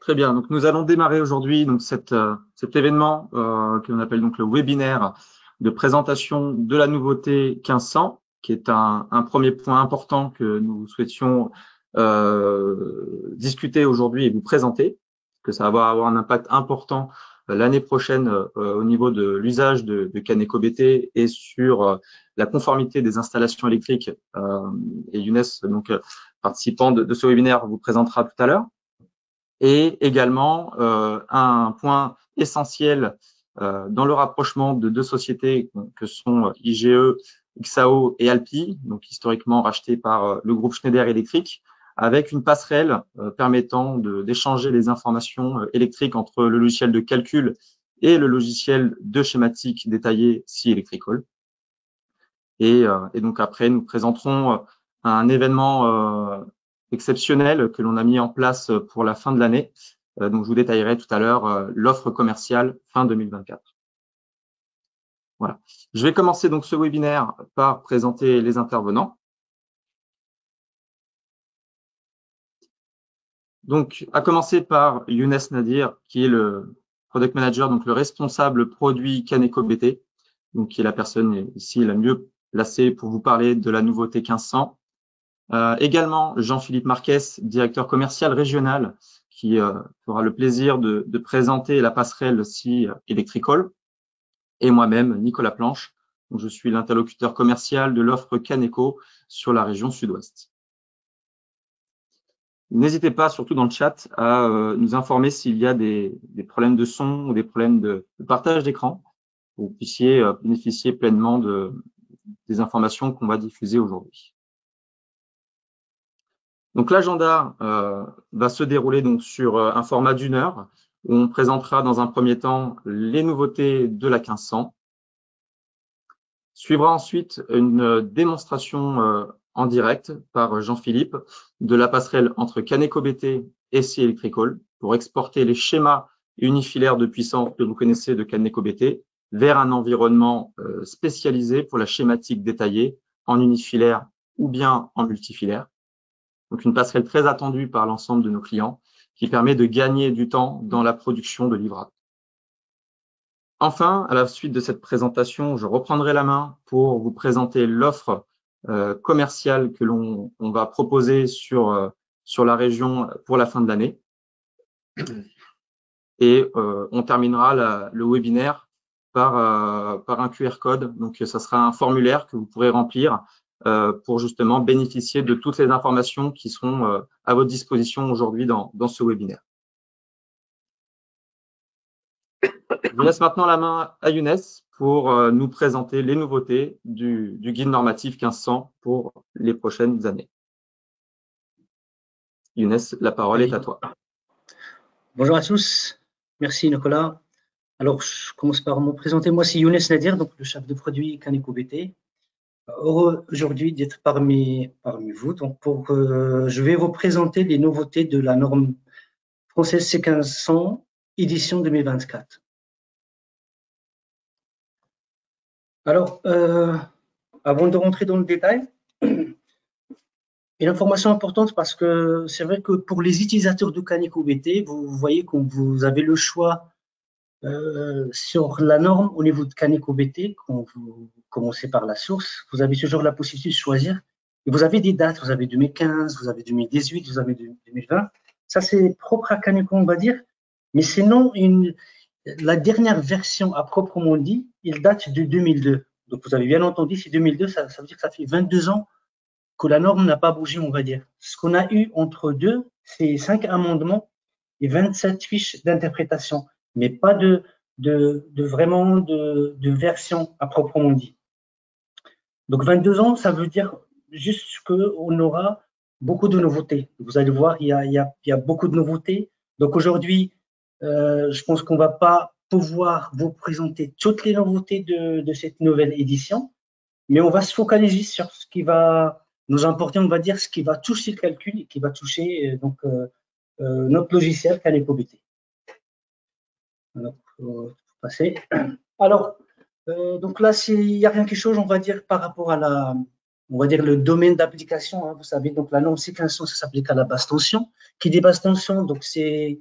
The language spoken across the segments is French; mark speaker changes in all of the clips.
Speaker 1: Très bien. Donc, nous allons démarrer aujourd'hui donc cet événement que l'on appelle donc le webinaire de présentation de la nouveauté 1500, qui est un premier point important que nous souhaitions discuter aujourd'hui et vous présenter, que ça va avoir un impact important l'année prochaine au niveau de l'usage de Caneco BT et sur la conformité des installations électriques. Et Younes, donc participant de ce webinaire, vous présentera tout à l'heure. Et également un point essentiel dans le rapprochement de deux sociétés que sont IGE, XAO et Alpi, donc historiquement rachetés par le groupe Schneider Electric, avec une passerelle permettant d'échanger les informations électriques entre le logiciel de calcul et le logiciel de schématique détaillé C-Electrical. Et donc après, nous présenterons un événement exceptionnel que l'on a mis en place pour la fin de l'année. Donc, je vous détaillerai tout à l'heure l'offre commerciale fin 2024. Voilà. Je vais commencer donc ce webinaire par présenter les intervenants. Donc, à commencer par Younes Nadir, qui est le Product Manager, donc le responsable produit Caneco BT, donc qui est la personne ici la mieux placée pour vous parler de la nouveauté 1500. Également, Jean-Philippe Marquez, directeur commercial régional, qui aura le plaisir de présenter la passerelle C-Electrical. Et moi-même, Nicolas Planche, donc je suis l'interlocuteur commercial de l'offre Caneco sur la région sud-ouest. N'hésitez pas, surtout dans le chat, à nous informer s'il y a des problèmes de son ou des problèmes de partage d'écran, pour que vous puissiez bénéficier pleinement des informations qu'on va diffuser aujourd'hui. Donc l'agenda va se dérouler donc sur un format d'1 heure où on présentera dans un premier temps les nouveautés de la 1500. Suivra ensuite une démonstration en direct par Jean-Philippe de la passerelle entre Caneco BT et C-Electrical pour exporter les schémas unifilaires de puissance que vous connaissez de Caneco BT vers un environnement spécialisé pour la schématique détaillée en unifilaire ou bien en multifilaire. Donc, une passerelle très attendue par l'ensemble de nos clients qui permet de gagner du temps dans la production de livrables. Enfin, à la suite de cette présentation, je reprendrai la main pour vous présenter l'offre commerciale que l'on va proposer sur la région pour la fin de l'année. Et on terminera le webinaire par un QR code. Donc, ça sera un formulaire que vous pourrez remplir pour justement bénéficier de toutes les informations qui seront à votre disposition aujourd'hui dans ce webinaire. Je laisse maintenant la main à Younes pour nous présenter les nouveautés du guide normatif 1500 pour les prochaines années. Younes, la parole est à toi.
Speaker 2: Bonjour à tous, merci Nicolas. Alors, je commence par me présenter. Moi, c'est Younes Nadir, donc le chef de produit Caneco BT. Heureux aujourd'hui d'être parmi vous. Donc, je vais vous présenter les nouveautés de la norme française C1500 édition 2024. Alors, avant de rentrer dans le détail, une information importante parce que c'est vrai que pour les utilisateurs de Caneco BT, vous voyez que vous avez le choix sur la norme au niveau de Caneco BT, quand vous commencez par la source, vous avez toujours la possibilité de choisir. Et vous avez des dates, vous avez 2015, vous avez 2018, vous avez 2020. Ça, c'est propre à Caneco, on va dire. Mais sinon, la dernière version à proprement dit, il date de 2002. Donc, vous avez bien entendu, c'est 2002, ça veut dire que ça fait 22 ans que la norme n'a pas bougé, on va dire. Ce qu'on a eu entre deux, c'est 5 amendements et 27 fiches d'interprétation, mais pas vraiment de version à proprement dit. Donc 22 ans, ça veut dire juste qu'on aura beaucoup de nouveautés. Vous allez voir, il y a beaucoup de nouveautés. Donc aujourd'hui, je pense qu'on ne va pas pouvoir vous présenter toutes les nouveautés de cette nouvelle édition, mais on va se focaliser sur ce qui va nous importer, on va dire, ce qui va toucher le calcul et qui va toucher notre logiciel Caneco BT. Passer. Alors, donc là, il y a rien qui change, on va dire, par rapport à le domaine d'application. Hein, vous savez, donc la norme C1500, ça s'applique à la basse tension. Qui dit basse tension, donc c'est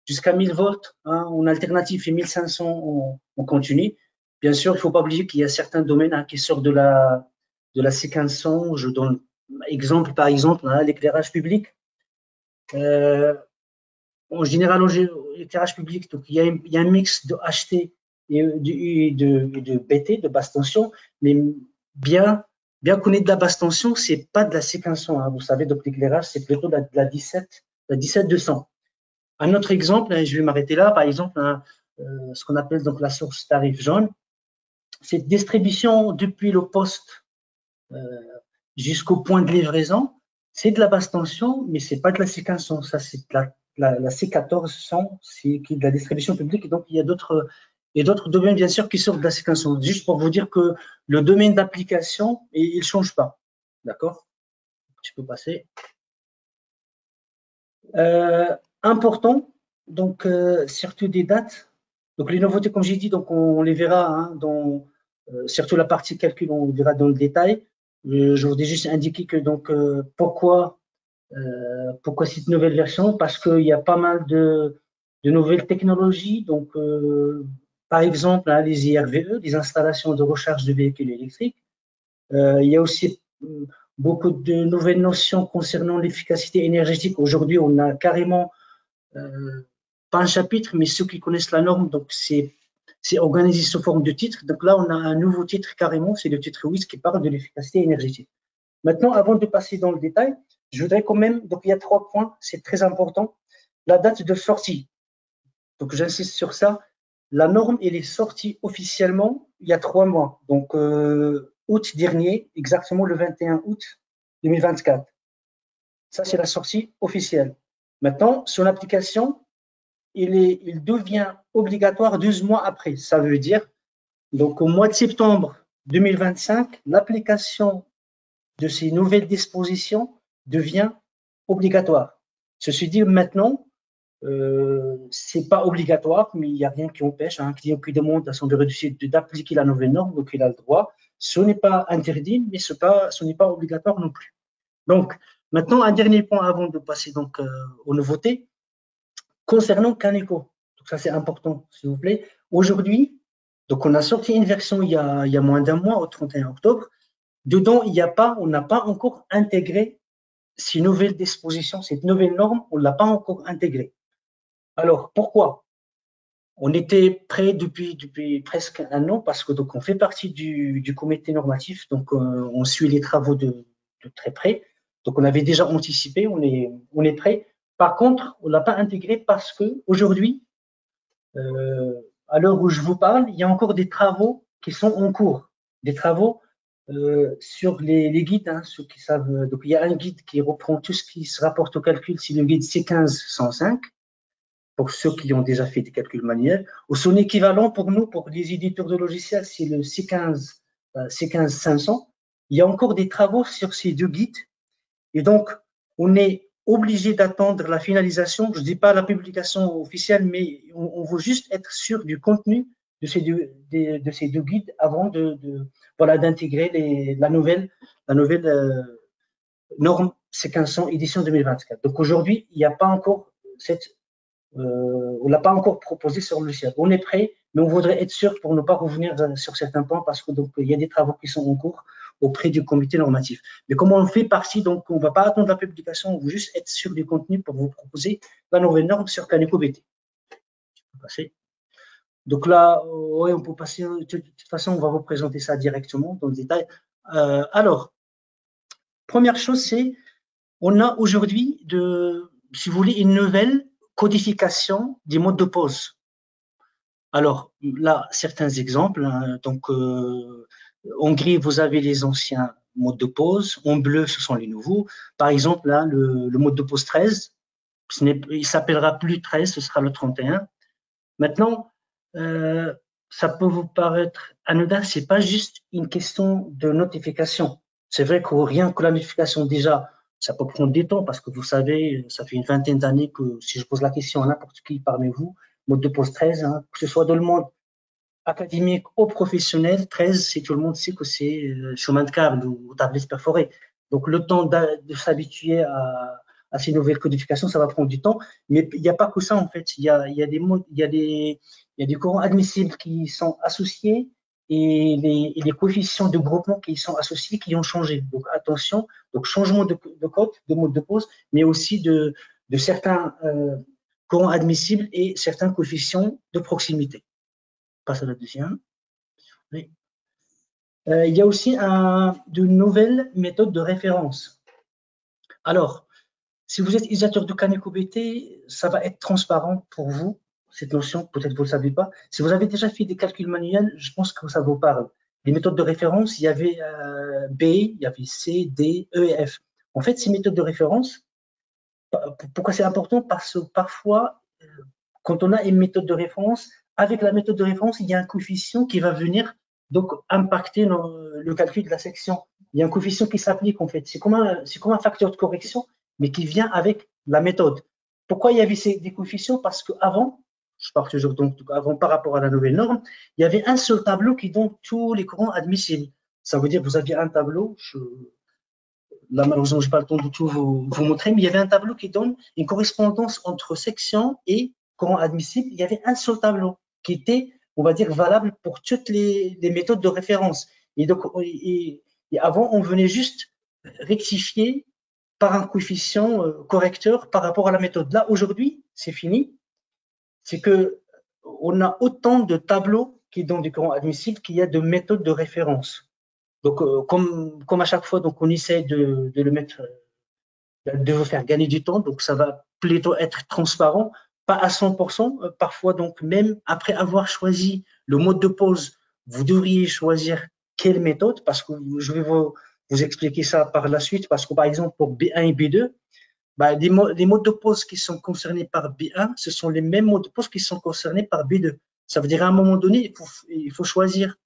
Speaker 2: jusqu'à 1000 volts en alternatif et 1500 en continu. Bien sûr, il ne faut pas oublier qu'il y a certains domaines qui sortent de la séquençant. Je donne exemple, par exemple, l'éclairage public. En général, l'éclairage public, donc, il y a un mix de HT et de BT, de basse tension, mais bien qu'on ait de la basse tension, c'est pas de la séquençant. Vous savez, donc l'éclairage, c'est plutôt de la 17200. Un autre exemple, je vais m'arrêter là, par exemple, ce qu'on appelle donc la source tarif jaune. Cette distribution depuis le poste jusqu'au point de livraison, c'est de la basse tension, mais c'est pas de la séquençant. Ça, c'est la C1400, c'est de la distribution publique. Et donc, il y a d'autres domaines, bien sûr, qui sortent de la séquençant. Juste pour vous dire que le domaine d'application, il ne change pas. D'accord? Tu peux passer. Important, donc, surtout des dates. Donc, les nouveautés, comme j'ai dit, donc, on les verra dans surtout la partie calcul, on verra dans le détail. Je voudrais juste indiquer que donc pourquoi cette nouvelle version? Parce qu'il y a pas mal de nouvelles technologies. Donc, par exemple, les IRVE, les installations de recharge de véhicules électriques. Il y a aussi beaucoup de nouvelles notions concernant l'efficacité énergétique. Aujourd'hui, on a carrément pas un chapitre, mais ceux qui connaissent la norme, donc c'est organisé sous forme de titre. Donc là, on a un nouveau titre carrément, c'est le titre 8 qui parle de l'efficacité énergétique. Maintenant, avant de passer dans le détail, je voudrais quand même, donc il y a 3 points, c'est très important. La date de sortie. Donc j'insiste sur ça. La norme, elle est sortie officiellement il y a 3 mois. Donc août dernier, exactement le 21 août 2024. Ça, c'est la sortie officielle. Maintenant, son application, il devient obligatoire 12 mois après. Ça veut dire, donc au mois de septembre 2025, l'application de ces nouvelles dispositions devient obligatoire. Ceci dit, maintenant, c'est pas obligatoire, mais il n'y a rien qui empêche un client qui demande à son bureau d'appliquer la nouvelle norme, donc il a le droit. Ce n'est pas interdit, mais ce n'est pas obligatoire non plus. Donc, maintenant, un dernier point avant de passer donc aux nouveautés. Concernant Caneco, donc ça c'est important, s'il vous plaît. Aujourd'hui, donc on a sorti une version il y a moins d'un mois, au 31 octobre. Dedans, on n'a pas encore intégré ces nouvelles dispositions, cette nouvelle norme, on ne l'a pas encore intégrée. Alors, pourquoi? On était prêt depuis presque un an parce que donc on fait partie du comité normatif, donc on suit les travaux de très près. Donc on avait déjà anticipé, on est prêt. Par contre, on ne l'a pas intégré parce que aujourd'hui, à l'heure où je vous parle, il y a encore des travaux qui sont en cours, des travaux sur les guides, ceux qui savent. Donc il y a un guide qui reprend tout ce qui se rapporte au calcul, c'est le guide C15-105 pour ceux qui ont déjà fait des calculs manuels. Ou son équivalent pour nous, pour les éditeurs de logiciels, c'est le C15-500. Il y a encore des travaux sur ces 2 guides et donc on est obligé d'attendre la finalisation. Je ne dis pas la publication officielle, mais on veut juste être sûr du contenu de ces deux guides avant d'intégrer la nouvelle norme C1500 édition 2024. Donc aujourd'hui, il n'y a pas encore on l'a pas encore proposé sur le logiciel. On est prêt, mais on voudrait être sûr pour ne pas revenir sur certains points parce que donc il y a des travaux qui sont en cours auprès du comité normatif. Mais comme on fait partie, donc on ne va pas attendre la publication, on veut juste être sûr du contenu pour vous proposer la nouvelle norme sur Caneco BT. Donc là, ouais, on peut passer. De toute façon, on va vous présenter ça directement dans le détail. Alors, première chose, c'est on a aujourd'hui, si vous voulez, une nouvelle codification des modes de pause. Alors là, certains exemples. Donc, en gris, vous avez les anciens modes de pause. En bleu, ce sont les nouveaux. Par exemple, là, le mode de pause 13, il s'appellera plus 13, ce sera le 31. Maintenant, ça peut vous paraître anodin, c'est pas juste une question de notification. C'est vrai que rien que la notification déjà, ça peut prendre du temps parce que vous savez, ça fait une vingtaine d'années que si je pose la question à n'importe qui parmi vous, mode de pause 13, que ce soit dans le monde académique ou professionnel, 13, c'est tout le monde sait que c'est chemin de câble ou tablette perforée. Donc le temps de s'habituer à à ces nouvelles codifications, ça va prendre du temps. Mais il n'y a pas que ça, en fait. Il y a des courants admissibles qui sont associés et les coefficients de groupement qui sont associés qui ont changé. Donc, attention, donc changement de code, de mode de pose, mais aussi de certains courants admissibles et certains coefficients de proximité. On passe à la deuxième. Oui. Il y a aussi de nouvelles méthodes de référence. Alors, si vous êtes utilisateur de CanecoBT, ça va être transparent pour vous, cette notion, peut-être vous ne le savez pas. Si vous avez déjà fait des calculs manuels, je pense que ça vous parle. Les méthodes de référence, il y avait B, il y avait C, D, E et F. En fait, ces méthodes de référence, pourquoi c'est important? Parce que parfois, quand on a une méthode de référence, avec la méthode de référence, il y a un coefficient qui va venir donc impacter le calcul de la section. Il y a un coefficient qui s'applique en fait. C'est comme un facteur de correction, mais qui vient avec la méthode. Pourquoi il y avait des coefficients? Parce qu'avant, je parle toujours donc avant par rapport à la nouvelle norme, il y avait un seul tableau qui donne tous les courants admissibles. Ça veut dire que vous aviez un tableau, là malheureusement je n'ai pas le temps de tout vous montrer, mais il y avait un tableau qui donne une correspondance entre section et courant admissible. Il y avait un seul tableau qui était, on va dire, valable pour toutes les méthodes de référence. Et donc, et avant, on venait juste rectifier par un coefficient correcteur par rapport à la méthode. Là, aujourd'hui, c'est fini. C'est que on a autant de tableaux qui donnent des courants admissibles qu'il y a de méthodes de référence. Donc, comme à chaque fois, donc on essaie de le mettre, de vous faire gagner du temps. Donc, ça va plutôt être transparent, pas à 100%. Parfois, donc même après avoir choisi le mode de pose, vous devriez choisir quelle méthode, parce que je vais vous expliquer ça par la suite. Parce que par exemple, pour B1 et B2, bah, les modes de pose qui sont concernés par B1, ce sont les mêmes modes de pose qui sont concernés par B2. Ça veut dire à un moment donné, il faut choisir.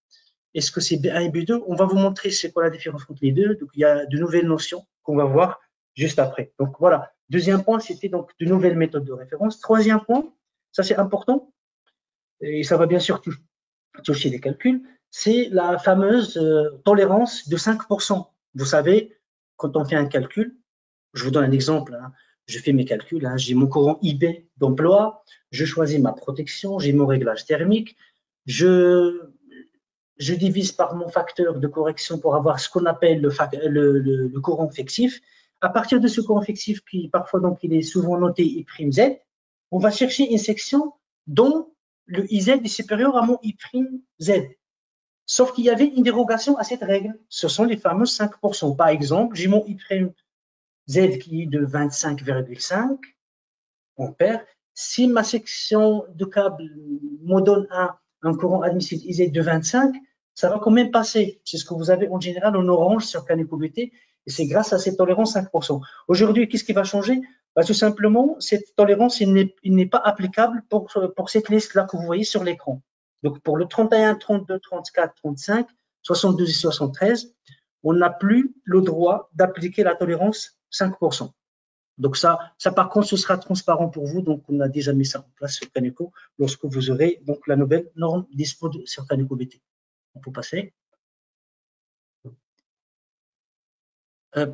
Speaker 2: Est-ce que c'est B1 et B2? On va vous montrer c'est quoi la différence entre les deux. Donc, il y a de nouvelles notions qu'on va voir juste après. Donc, voilà. Deuxième point, c'était donc de nouvelles méthodes de référence. Troisième point, ça c'est important, et ça va bien sûr toucher les calculs, c'est la fameuse tolérance de 5%. Vous savez, quand on fait un calcul, je vous donne un exemple, hein, je fais mes calculs, hein, j'ai mon courant IB d'emploi, je choisis ma protection, j'ai mon réglage thermique, je divise par mon facteur de correction pour avoir ce qu'on appelle le courant fictif. À partir de ce courant fictif, qui parfois donc il est souvent noté I'Z, on va chercher une section dont le IZ est supérieur à mon I'Z. Sauf qu'il y avait une dérogation à cette règle. Ce sont les fameux 5%. Par exemple, j'ai mon I'Z qui est de 25,5 ampères. Si ma section de câble me donne un courant admissible IZ de 25, ça va quand même passer. C'est ce que vous avez en général en orange sur CanecoBT, et c'est grâce à cette tolérance 5%. Aujourd'hui, qu'est-ce qui va changer? Bah, tout simplement, cette tolérance il n'est pas applicable pour cette liste-là que vous voyez sur l'écran. Donc, pour le 31, 32, 34, 35, 72 et 73, on n'a plus le droit d'appliquer la tolérance 5%. Donc ça, par contre, ce sera transparent pour vous. Donc, on a déjà mis ça en place sur Caneco lorsque vous aurez donc la nouvelle norme dispo sur CanecoBT. On peut passer.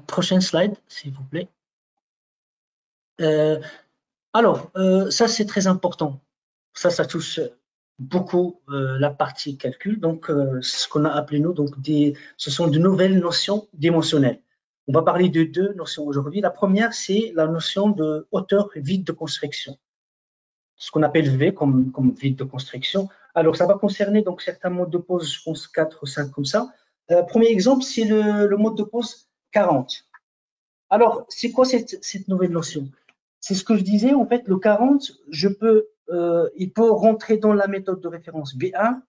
Speaker 2: Prochaine slide, s'il vous plaît. Alors, ça, c'est très important. Ça touche beaucoup la partie calcul. Donc, ce qu'on a appelé nous, donc ce sont de nouvelles notions dimensionnelles. On va parler de deux notions aujourd'hui. La première, c'est la notion de hauteur vide de construction, ce qu'on appelle V comme vide de construction. Alors, ça va concerner donc certains modes de pose, je pense 4 ou 5 comme ça. Premier exemple, c'est le mode de pose 40. Alors, c'est quoi cette nouvelle notion? C'est ce que je disais, en fait, le 40, il peut rentrer dans la méthode de référence B1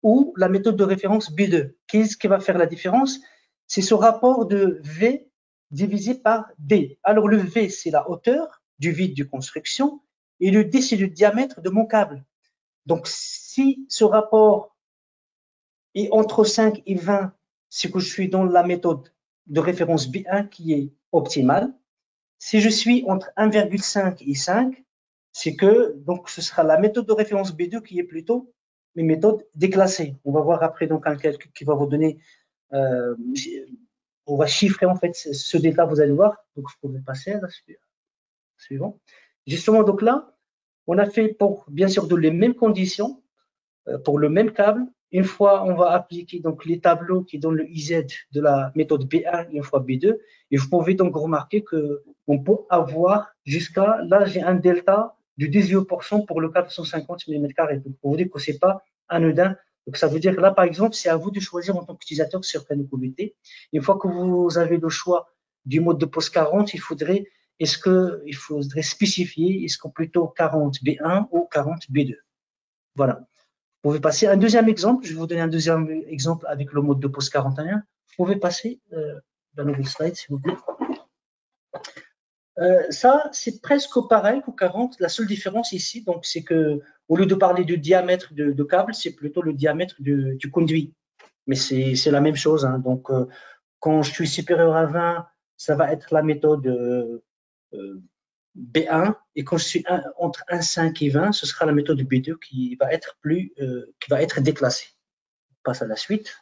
Speaker 2: ou la méthode de référence B2. Qu'est-ce qui va faire la différence? C'est ce rapport de V divisé par D. Alors, le V, c'est la hauteur du vide de construction et le D, c'est le diamètre de mon câble. Donc, si ce rapport est entre 5 et 20, c'est que je suis dans la méthode de référence B1 qui est optimale. Si je suis entre 1,5 et 5, c'est que donc ce sera la méthode de référence B2 qui est plutôt une méthode déclassée. On va voir après donc un calcul qui va vous donner, on va chiffrer en fait ce détail, vous allez voir. Donc je peux passer là. suivant. Justement, donc là, on a fait pour, bien sûr, de les mêmes conditions, pour le même câble. Une fois, on va appliquer donc les tableaux qui donnent le IZ de la méthode B1 et une fois B2. Et vous pouvez donc remarquer qu'on peut avoir jusqu'à, là, j'ai un delta de 18% pour le câble 150 mm². Pour vous dire que c'est pas anodin. Donc, ça veut dire que là, par exemple, c'est à vous de choisir en tant qu'utilisateur sur Kaneko BT. Une fois que vous avez le choix du mode de pose 40, il faudrait spécifier, est-ce qu'on plutôt 40 B1 ou 40 B2. Voilà. Vous pouvez passer un deuxième exemple. Je vais vous donner un deuxième exemple avec le mode de pose 41. Vous pouvez passer la nouvelle slide, s'il vous plaît. Ça, c'est presque pareil qu'au 40. La seule différence ici, donc, c'est que au lieu de parler de diamètre de câble, c'est plutôt le diamètre du conduit. Mais c'est la même chose. Hein. Donc, quand je suis supérieur à 20, ça va être la méthode B1, et quand je suis entre 1,5 et 20, ce sera la méthode B2 qui va être déclassée. On passe à la suite.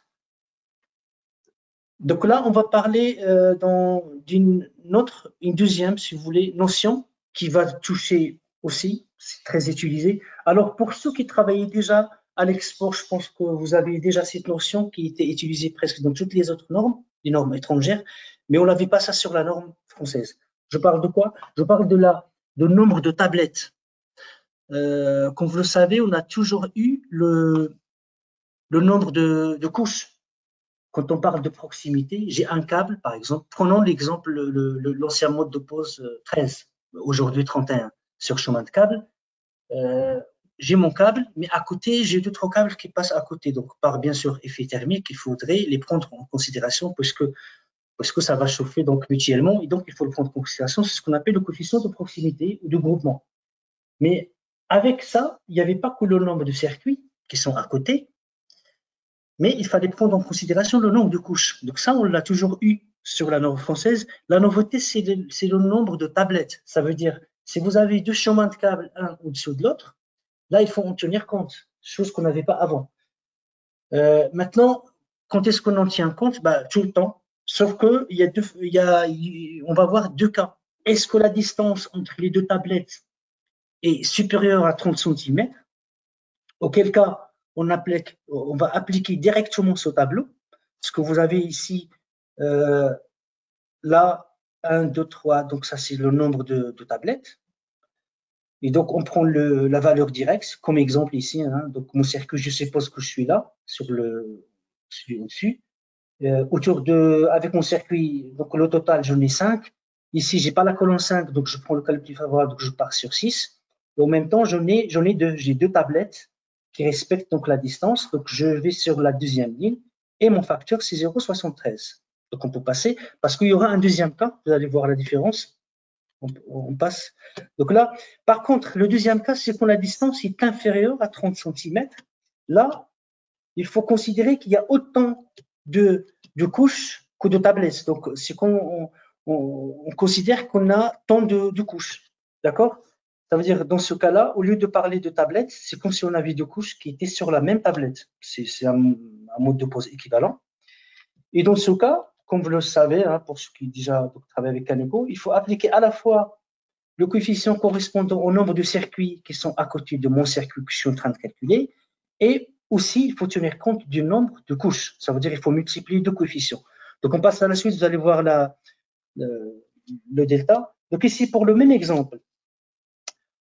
Speaker 2: Donc là, on va parler d'une deuxième, si vous voulez, notion qui va toucher aussi, c'est très utilisé. Alors pour ceux qui travaillaient déjà à l'export, je pense que vous avez déjà cette notion qui était utilisée presque dans toutes les autres normes, les normes étrangères, mais on n'avait pas ça sur la norme française. Je parle de quoi? Je parle de nombre de tablettes. Comme vous le savez, on a toujours eu le nombre de couches. Quand on parle de proximité, j'ai un câble, par exemple. Prenons l'exemple, l'ancien mode de pose 13, aujourd'hui 31, sur chemin de câble. J'ai mon câble, mais à côté, j'ai d'autres câbles qui passent à côté. Donc, par bien sûr effet thermique, il faudrait les prendre en considération parce que ça va chauffer donc mutuellement, et donc il faut le prendre en considération. C'est ce qu'on appelle le coefficient de proximité ou de groupement. Mais avec ça, il n'y avait pas que le nombre de circuits qui sont à côté, mais il fallait prendre en considération le nombre de couches. Donc ça, on l'a toujours eu sur la norme française. La nouveauté, c'est le nombre de tablettes. Ça veut dire, si vous avez deux chemins de câble, un au-dessus de l'autre, là, il faut en tenir compte, chose qu'on n'avait pas avant. Maintenant, quand est-ce qu'on en tient compte? Tout le temps. Sauf que on va voir deux cas. Est-ce que la distance entre les deux tablettes est supérieure à 30 cm? Auquel cas, on va appliquer directement ce tableau. Ce que vous avez ici, là, 1, 2, 3, donc ça c'est le nombre de tablettes. Et donc on prend la valeur directe comme exemple ici. Hein, donc mon circuit, je suppose que je suis là, sur celui au-dessus. Avec mon circuit, donc le total, j'en ai 5. Ici, j'ai pas la colonne 5, donc je prends le cas le plus favorable, donc je pars sur 6. Et en même temps, j'en ai deux. J'ai deux tablettes qui respectent donc la distance. Donc, je vais sur la deuxième ligne et mon facteur, c'est 0,73. Donc, on peut passer parce qu'il y aura un deuxième cas. Vous allez voir la différence. On passe. Donc là, par contre, le deuxième cas, c'est quand la distance est inférieure à 30 cm. Là, il faut considérer qu'il y a autant de couches que de tablettes. Donc, c'est qu'on on considère qu'on a tant de couches. D'accord? Ça veut dire, dans ce cas-là, au lieu de parler de tablettes, c'est comme si on avait deux couches qui étaient sur la même tablette. C'est un mode de pose équivalent. Et dans ce cas, comme vous le savez, hein, pour ceux qui déjà travaillent avec Kaneko, il faut appliquer à la fois le coefficient correspondant au nombre de circuits qui sont à côté de mon circuit que je suis en train de calculer, et aussi, il faut tenir compte du nombre de couches. Ça veut dire qu'il faut multiplier deux coefficients. Donc, on passe à la suite, vous allez voir le delta. Donc, ici, pour le même exemple,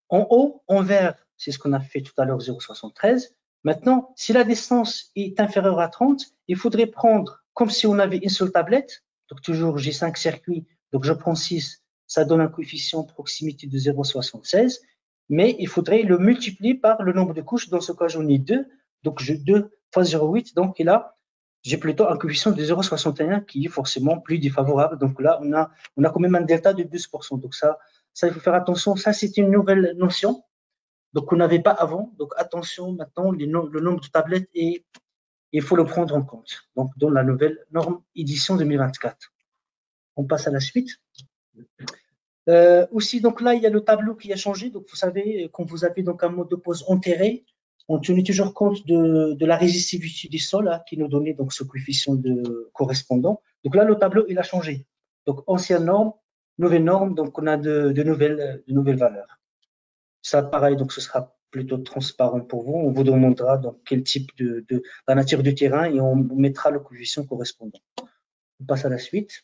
Speaker 2: en haut, en vert, c'est ce qu'on a fait tout à l'heure, 0,73. Maintenant, si la distance est inférieure à 30, il faudrait prendre, comme si on avait une seule tablette, donc toujours j'ai 5 circuits, donc je prends 6, ça donne un coefficient de proximité de 0,76, mais il faudrait le multiplier par le nombre de couches. Dans ce cas, j'en ai 2, donc 2 fois 0,8, donc et là, j'ai plutôt un coefficient de 0,61 qui est forcément plus défavorable. Donc là, on a quand même un delta de 12%. Donc ça, il faut faire attention. Ça, c'est une nouvelle notion, donc on n'avait pas avant. Donc attention, maintenant, le nombre de tablettes, et il faut le prendre en compte. Donc dans la nouvelle norme édition 2024. On passe à la suite. Aussi, donc là, il y a le tableau qui a changé. Donc vous savez, quand vous avez donc un mode de pose enterré, on tenait toujours compte de la résistivité du sol, hein, qui nous donnait donc ce coefficient correspondant. Donc là, le tableau, il a changé. Donc ancienne norme, nouvelle norme, donc on a de nouvelles valeurs. Ça, pareil, donc ce sera plutôt transparent pour vous. On vous demandera donc quel type la nature du terrain et on mettra le coefficient correspondant. On passe à la suite.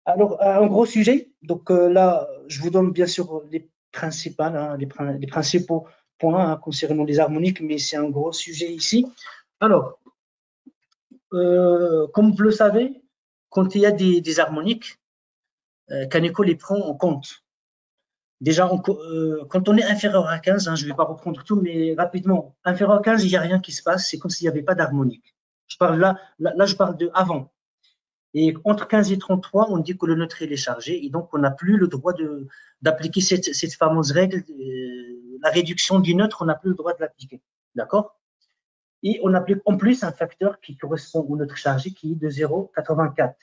Speaker 2: Alors, un gros sujet. Donc là, je vous donne bien sûr les principales, hein, les principaux points hein, concernant les harmoniques, mais c'est un gros sujet ici. Alors, comme vous le savez, quand il y a des harmoniques, Kaneko les prend en compte. Déjà, quand on est inférieur à 15, hein, je ne vais pas reprendre tout, mais rapidement, inférieur à 15, il n'y a rien qui se passe, c'est comme s'il n'y avait pas d'harmonique. Je parle là, je parle de avant. Et entre 15 et 33, on dit que le neutre il est chargé et donc on n'a plus le droit d'appliquer cette fameuse règle, la réduction du neutre, on n'a plus le droit de l'appliquer. D'accord? Et on applique en plus un facteur qui correspond au neutre chargé qui est de 0,84.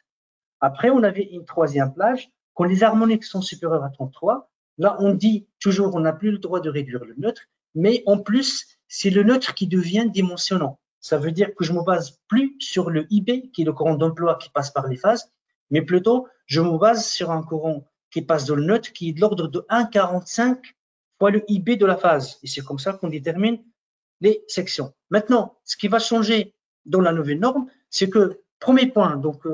Speaker 2: Après, on avait une troisième plage. Quand les harmoniques sont supérieures à 33, là, on dit toujours on n'a plus le droit de réduire le neutre, mais en plus, c'est le neutre qui devient dimensionnant. Ça veut dire que je me base plus sur le IB, qui est le courant d'emploi qui passe par les phases, mais plutôt, je me base sur un courant qui passe dans le neutre, qui est de l'ordre de 1,45 fois le IB de la phase. Et c'est comme ça qu'on détermine les sections. Maintenant, ce qui va changer dans la nouvelle norme, c'est que, premier point, donc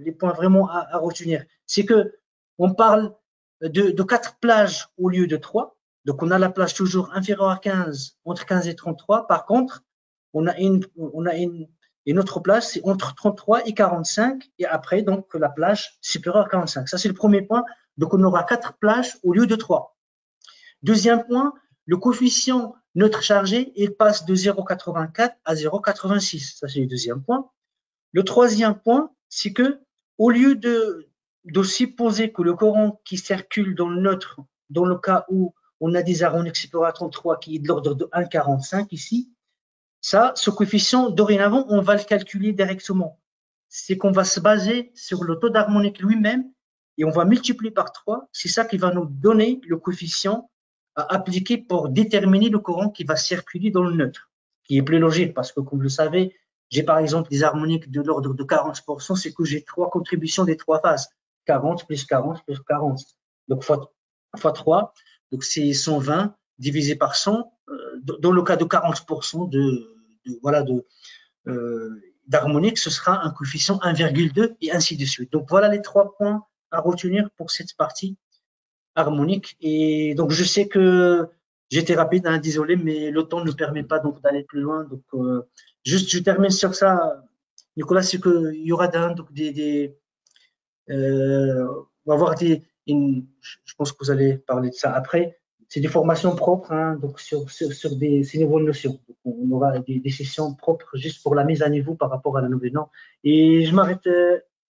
Speaker 2: les points vraiment à retenir, c'est que on parle de 4 plages au lieu de 3. Donc, on a la plage toujours inférieure à 15, entre 15 et 33. Par contre, on a une autre plage, c'est entre 33 et 45. Et après, donc, la plage supérieure à 45. Ça, c'est le premier point. Donc, on aura 4 plages au lieu de 3. Deuxième point, le coefficient neutre chargé, il passe de 0,84 à 0,86. Ça, c'est le deuxième point. Le troisième point, c'est que au lieu de supposer que le courant qui circule dans le neutre, dans le cas où on a des harmoniques supérieures à 33 qui est de l'ordre de 1,45 ici, ça, ce coefficient, dorénavant, on va le calculer directement. C'est qu'on va se baser sur le taux d'harmonique lui-même et on va multiplier par 3. C'est ça qui va nous donner le coefficient à appliquer pour déterminer le courant qui va circuler dans le neutre, qui est plus logique parce que, comme vous le savez, j'ai par exemple des harmoniques de l'ordre de 40%, c'est que j'ai 3 contributions des 3 phases. 40 plus 40 plus 40. Donc, fois 3, donc c'est 120 divisé par 100. Dans le cas de 40% d'harmonique, ce sera un coefficient 1,2 et ainsi de suite. Donc, voilà les 3 points à retenir pour cette partie harmonique. Et donc, je sais que j'étais rapide, hein, désolé, mais le temps ne permet pas donc d'aller plus loin. Donc, juste, je termine sur ça, Nicolas, c'est qu'il y aura donc on va avoir je pense que vous allez parler de ça après. C'est des formations propres, hein, donc sur ces nouvelles notions. Donc, on aura des sessions propres juste pour la mise à niveau par rapport à la nouvelle norme. Et je m'arrête.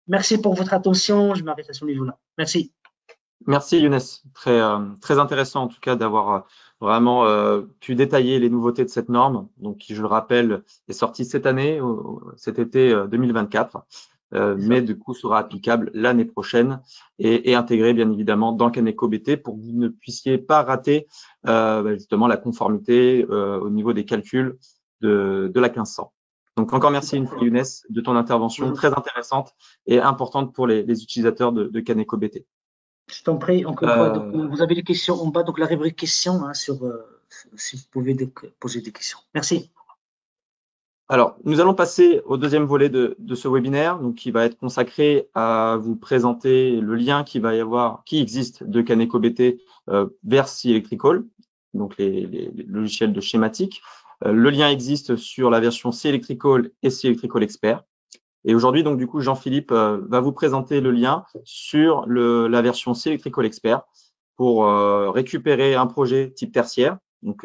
Speaker 2: Merci pour votre attention. Je m'arrête à ce niveau-là. Merci.
Speaker 1: Merci Younes, très intéressant en tout cas d'avoir vraiment pu détailler les nouveautés de cette norme, donc qui, je le rappelle, est sortie cette année, cet été 2024, mais du coup sera applicable l'année prochaine et intégrée bien évidemment dans Kaneko BT pour que vous ne puissiez pas rater justement la conformité au niveau des calculs de la 1500. Donc encore merci une fois Younes de ton intervention très intéressante et importante pour les utilisateurs de Kaneko BT.
Speaker 2: Je t'en prie, encore une fois. Donc, vous avez des questions en bas, donc la rubrique questions, hein, si vous pouvez poser des questions. Merci.
Speaker 1: Alors, nous allons passer au deuxième volet de ce webinaire, donc qui va être consacré à vous présenter le lien qui existe de Kaneko BT vers C-Electrical, donc les logiciels de schématique. Le lien existe sur la version C-Electrical et C-Electrical Expert. Et aujourd'hui, donc du coup, Jean-Philippe va vous présenter le lien sur la version C-Electrical Expert pour récupérer un projet type tertiaire. Donc,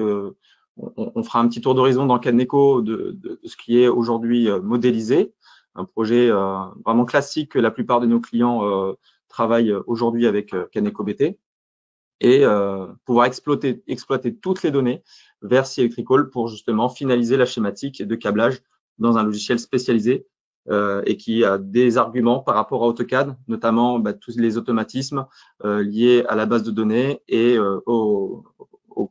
Speaker 1: on fera un petit tour d'horizon dans Kaneko de ce qui est aujourd'hui modélisé, un projet vraiment classique que la plupart de nos clients travaillent aujourd'hui avec Kaneko BT, et pouvoir exploiter toutes les données vers C-Electrical pour justement finaliser la schématique de câblage dans un logiciel spécialisé et qui a des arguments par rapport à AutoCAD, notamment tous les automatismes liés à la base de données et au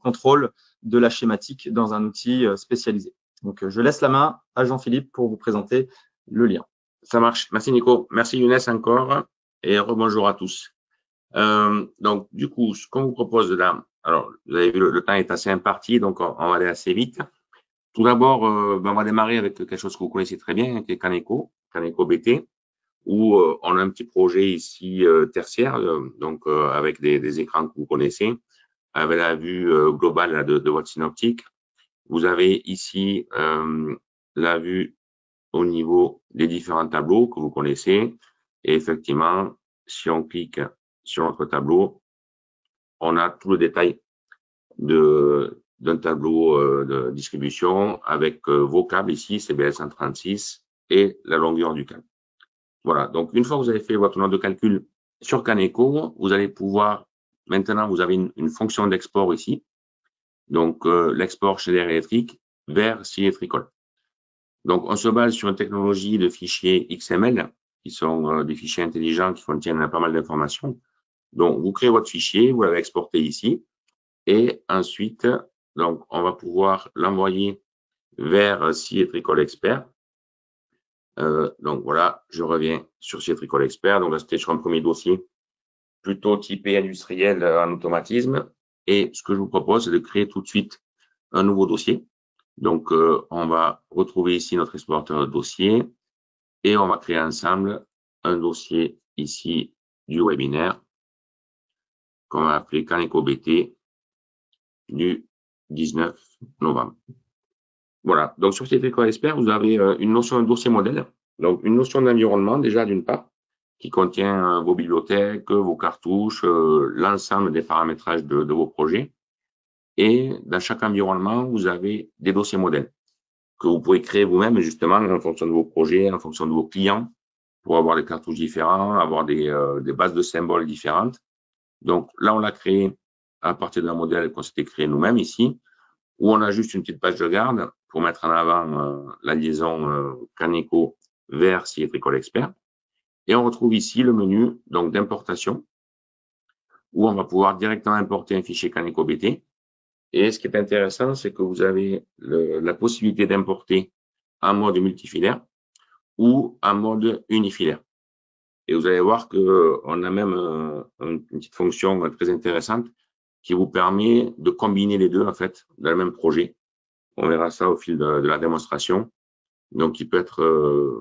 Speaker 1: contrôle de la schématique dans un outil spécialisé. Donc, je laisse la main à Jean-Philippe pour vous présenter le lien.
Speaker 3: Ça marche. Merci Nico. Merci Younes encore et rebonjour à tous. Donc, du coup, ce qu'on vous propose là, alors, vous avez vu, le temps est assez imparti, donc on va aller assez vite. Tout d'abord, on va démarrer avec quelque chose que vous connaissez très bien, qui est Caneco BT, où on a un petit projet ici tertiaire, donc avec des écrans que vous connaissez, avec la vue globale là, de votre synoptique. Vous avez ici la vue au niveau des différents tableaux que vous connaissez. Et effectivement, si on clique sur notre tableau, on a tout le détail d'un tableau de distribution avec vos câbles ici, CBL 136 et la longueur du câble. Voilà. Donc, une fois que vous avez fait votre nombre de calcul sur Caneco, vous allez pouvoir, maintenant, vous avez une fonction d'export ici. Donc, l'export chez l'air électrique vers Syétricol. Donc, on se base sur une technologie de fichiers XML, qui sont des fichiers intelligents qui contiennent pas mal d'informations. Donc, vous créez votre fichier, vous l'avez exporté ici, et ensuite, donc, on va pouvoir l'envoyer vers Syétricol Expert. Donc, voilà, je reviens sur Syétricol Expert. Donc, là, c'était sur un premier dossier plutôt typé industriel en automatisme. Et ce que je vous propose, c'est de créer tout de suite un nouveau dossier. Donc, on va retrouver ici notre explorateur de dossier et on va créer ensemble un dossier ici du webinaire qu'on va appeler Caneco BT du 19 novembre. Voilà. Donc, sur Syétricol Expert, vous avez une notion de dossier modèle. Donc, une notion d'environnement, déjà, d'une part, qui contient vos bibliothèques, vos cartouches, l'ensemble des paramétrages de vos projets. Et dans chaque environnement, vous avez des dossiers modèles que vous pouvez créer vous-même, justement, en fonction de vos projets, en fonction de vos clients, pour avoir des cartouches différents, avoir des bases de symboles différentes. Donc, là, on l'a créé à partir d'un modèle qu'on s'était créé nous-mêmes ici, où on a juste une petite page de garde pour mettre en avant la liaison Caneco vers Syétricol Expert. Et on retrouve ici le menu donc d'importation, où on va pouvoir directement importer un fichier Caneco BT. Et ce qui est intéressant, c'est que vous avez la possibilité d'importer en mode multifilaire ou en mode unifilaire. Et vous allez voir que on a même une petite fonction très intéressante qui vous permet de combiner les deux en fait dans le même projet. On verra ça au fil de la démonstration. Donc, il peut être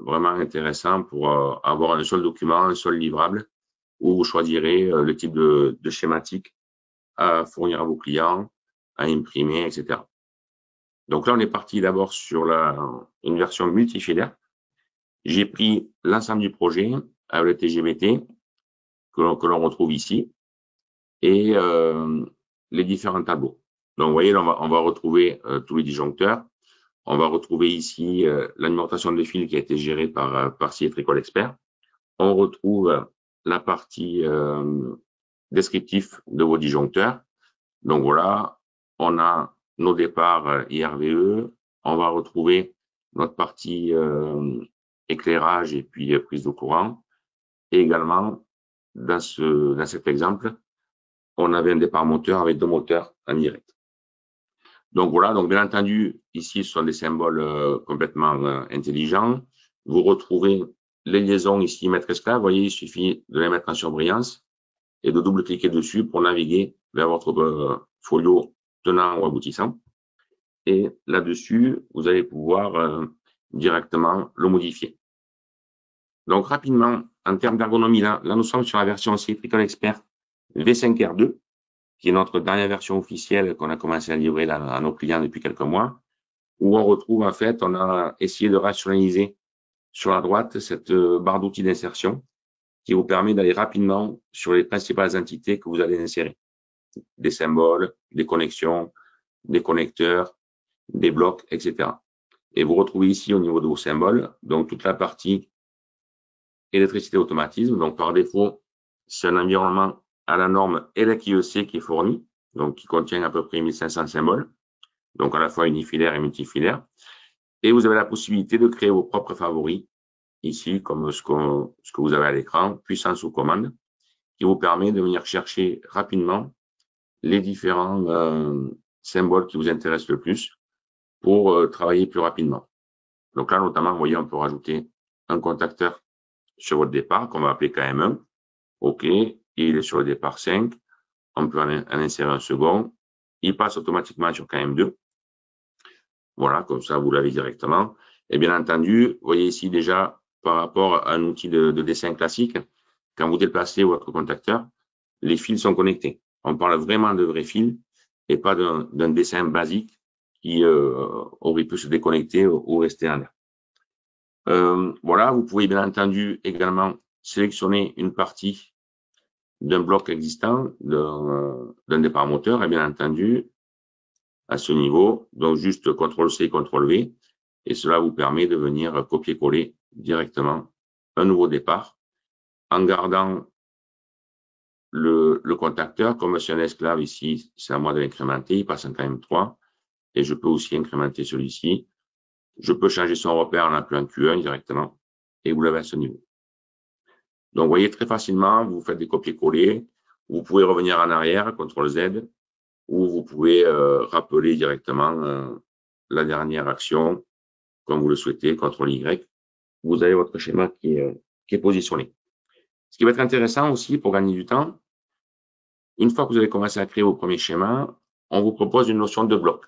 Speaker 3: vraiment intéressant pour avoir un seul document, un seul livrable, où vous choisirez le type de schématique à fournir à vos clients, à imprimer, etc. Donc là, on est parti d'abord sur une version multifilaire. J'ai pris l'ensemble du projet avec le TGBT que l'on retrouve ici et les différents tableaux. Donc, vous voyez, là, on va retrouver tous les disjoncteurs. On va retrouver ici l'alimentation de fil qui a été gérée par Syétricol Expert. On retrouve la partie descriptif de vos disjoncteurs. Donc voilà, on a nos départs IRVE. On va retrouver notre partie éclairage et puis prise de courant. Et également, dans cet exemple, on avait un départ moteur avec 2 moteurs en direct. Donc voilà, donc bien entendu, ici, ce sont des symboles complètement intelligents. Vous retrouvez les liaisons ici, maître esclave. Vous voyez, il suffit de les mettre en surbrillance et de double-cliquer dessus pour naviguer vers votre folio tenant ou aboutissant. Et là-dessus, vous allez pouvoir directement le modifier. Donc rapidement, en termes d'ergonomie, là nous sommes sur la version Syétricol Expert V5R2, qui est notre dernière version officielle qu'on a commencé à livrer à nos clients depuis quelques mois, où on retrouve en fait, on a essayé de rationaliser sur la droite cette barre d'outils d'insertion qui vous permet d'aller rapidement sur les principales entités que vous allez insérer. Des symboles, des connexions, des connecteurs, des blocs, etc. Et vous retrouvez ici au niveau de vos symboles, donc toute la partie électricité automatisme. Donc par défaut, c'est un environnement à la norme ELEC IEC qui est fourni, donc qui contient à peu près 1500 symboles, donc à la fois unifilaire et multifilaire. Et vous avez la possibilité de créer vos propres favoris, ici, comme ce que vous avez à l'écran, puissance sous commande, qui vous permet de venir chercher rapidement les différents symboles qui vous intéressent le plus pour travailler plus rapidement. Donc là, notamment, vous voyez, on peut rajouter un contacteur sur votre départ qu'on va appeler KM1. OK. il est sur le départ 5. On peut en insérer un second. Il passe automatiquement sur KM2. Voilà, comme ça, vous l'avez directement. Et bien entendu, vous voyez ici déjà, par rapport à un outil de dessin classique, quand vous déplacez votre contacteur, les fils sont connectés. On parle vraiment de vrais fils et pas d'un dessin basique qui aurait pu se déconnecter ou rester en l'air. Voilà, vous pouvez bien entendu également sélectionner une partie d'un bloc existant, d'un départ moteur, et bien entendu, à ce niveau, donc juste CTRL-C, CTRL-V, et cela vous permet de venir copier-coller directement un nouveau départ en gardant le contacteur. Comme c'est un esclave ici, c'est à moi de l'incrémenter, il passe en KM3, et je peux aussi incrémenter celui-ci. Je peux changer son repère en appelant Q1 directement, et vous l'avez à ce niveau. Donc, vous voyez très facilement, vous faites des copier-coller, vous pouvez revenir en arrière, CTRL-Z, ou vous pouvez rappeler directement la dernière action, comme vous le souhaitez, CTRL-Y. Vous avez votre schéma qui est positionné. Ce qui va être intéressant aussi pour gagner du temps, une fois que vous avez commencé à créer vos premiers schémas, on vous propose une notion de bloc.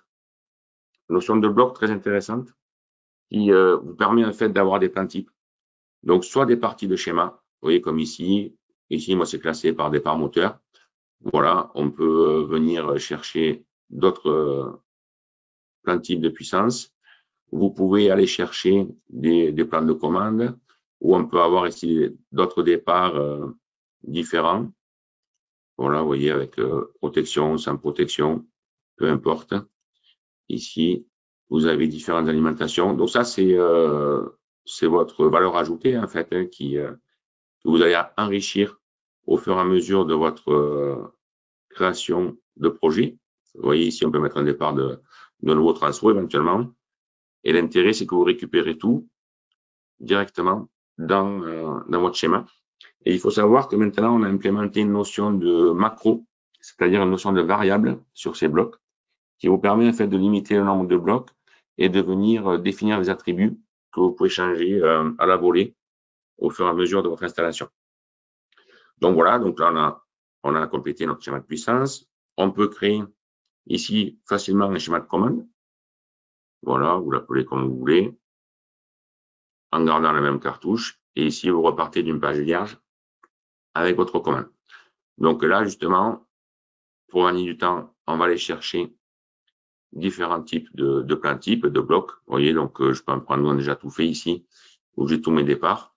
Speaker 3: Une notion de bloc très intéressante qui vous permet en fait d'avoir des plans types. Donc, soit des parties de schéma, vous voyez comme ici. Ici, moi, c'est classé par départ moteur. Voilà, on peut venir chercher d'autres plans types de puissance. Vous pouvez aller chercher des plans de commande où on peut avoir ici d'autres départs différents. Voilà, vous voyez, avec protection, sans protection, peu importe. Ici, vous avez différentes alimentations. Donc ça, c'est votre valeur ajoutée, en fait, hein, que vous allez enrichir au fur et à mesure de votre création de projet. Vous voyez, ici, on peut mettre un départ de nouveau transfo éventuellement. Et l'intérêt, c'est que vous récupérez tout directement dans votre schéma. Et il faut savoir que maintenant, on a implémenté une notion de macro, c'est-à-dire une notion de variable sur ces blocs, qui vous permet en fait de limiter le nombre de blocs et de venir définir les attributs que vous pouvez changer à la volée au fur et à mesure de votre installation. Donc voilà, donc là, on a complété notre schéma de puissance. On peut créer ici facilement un schéma de commande. Voilà, vous l'appelez comme vous voulez, en gardant la même cartouche. Et ici, vous repartez d'une page vierge avec votre commande. Donc là, justement, pour gagner du temps, on va aller chercher différents types de plans types, de blocs. Vous voyez, donc je peux en prendre un déjà tout fait ici, où j'ai tous mes départs.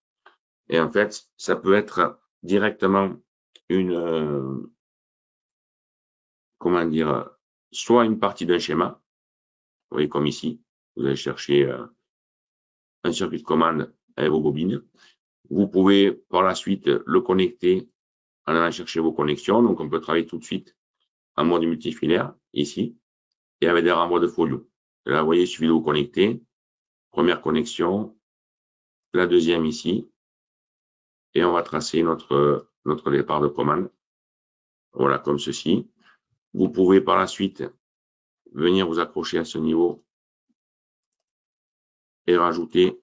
Speaker 3: Et en fait, ça peut être directement une, comment dire, soit une partie d'un schéma. Vous voyez, comme ici, vous allez chercher un circuit de commande avec vos bobines. Vous pouvez par la suite le connecter en allant chercher vos connexions. Donc, on peut travailler tout de suite en mode multifilaire, ici, et avec des renvois de folio. Là, vous voyez, il suffit de vous connecter. Première connexion, la deuxième ici, et on va tracer notre départ de commande. Voilà, comme ceci. Vous pouvez par la suite venir vous accrocher à ce niveau et rajouter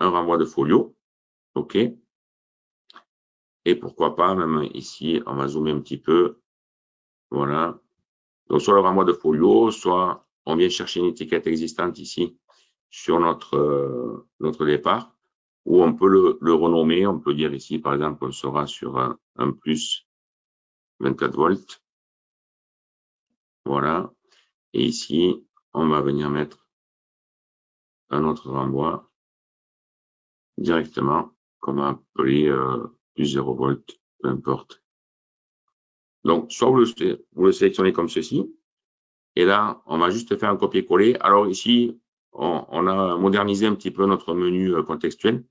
Speaker 3: un renvoi de folio. OK. Et pourquoi pas, même ici, on va zoomer un petit peu. Voilà. Donc, soit le renvoi de folio, soit on vient chercher une étiquette existante ici sur notre départ, ou on peut le renommer. On peut dire ici, par exemple, on sera sur un plus 24 volts. Voilà. Et ici, on va venir mettre un autre renvoi directement, qu'on va appeler plus 0 volts, peu importe. Donc, soit vous le sélectionnez comme ceci, et là, on va juste faire un copier-coller. Alors ici, on a modernisé un petit peu notre menu contextuel.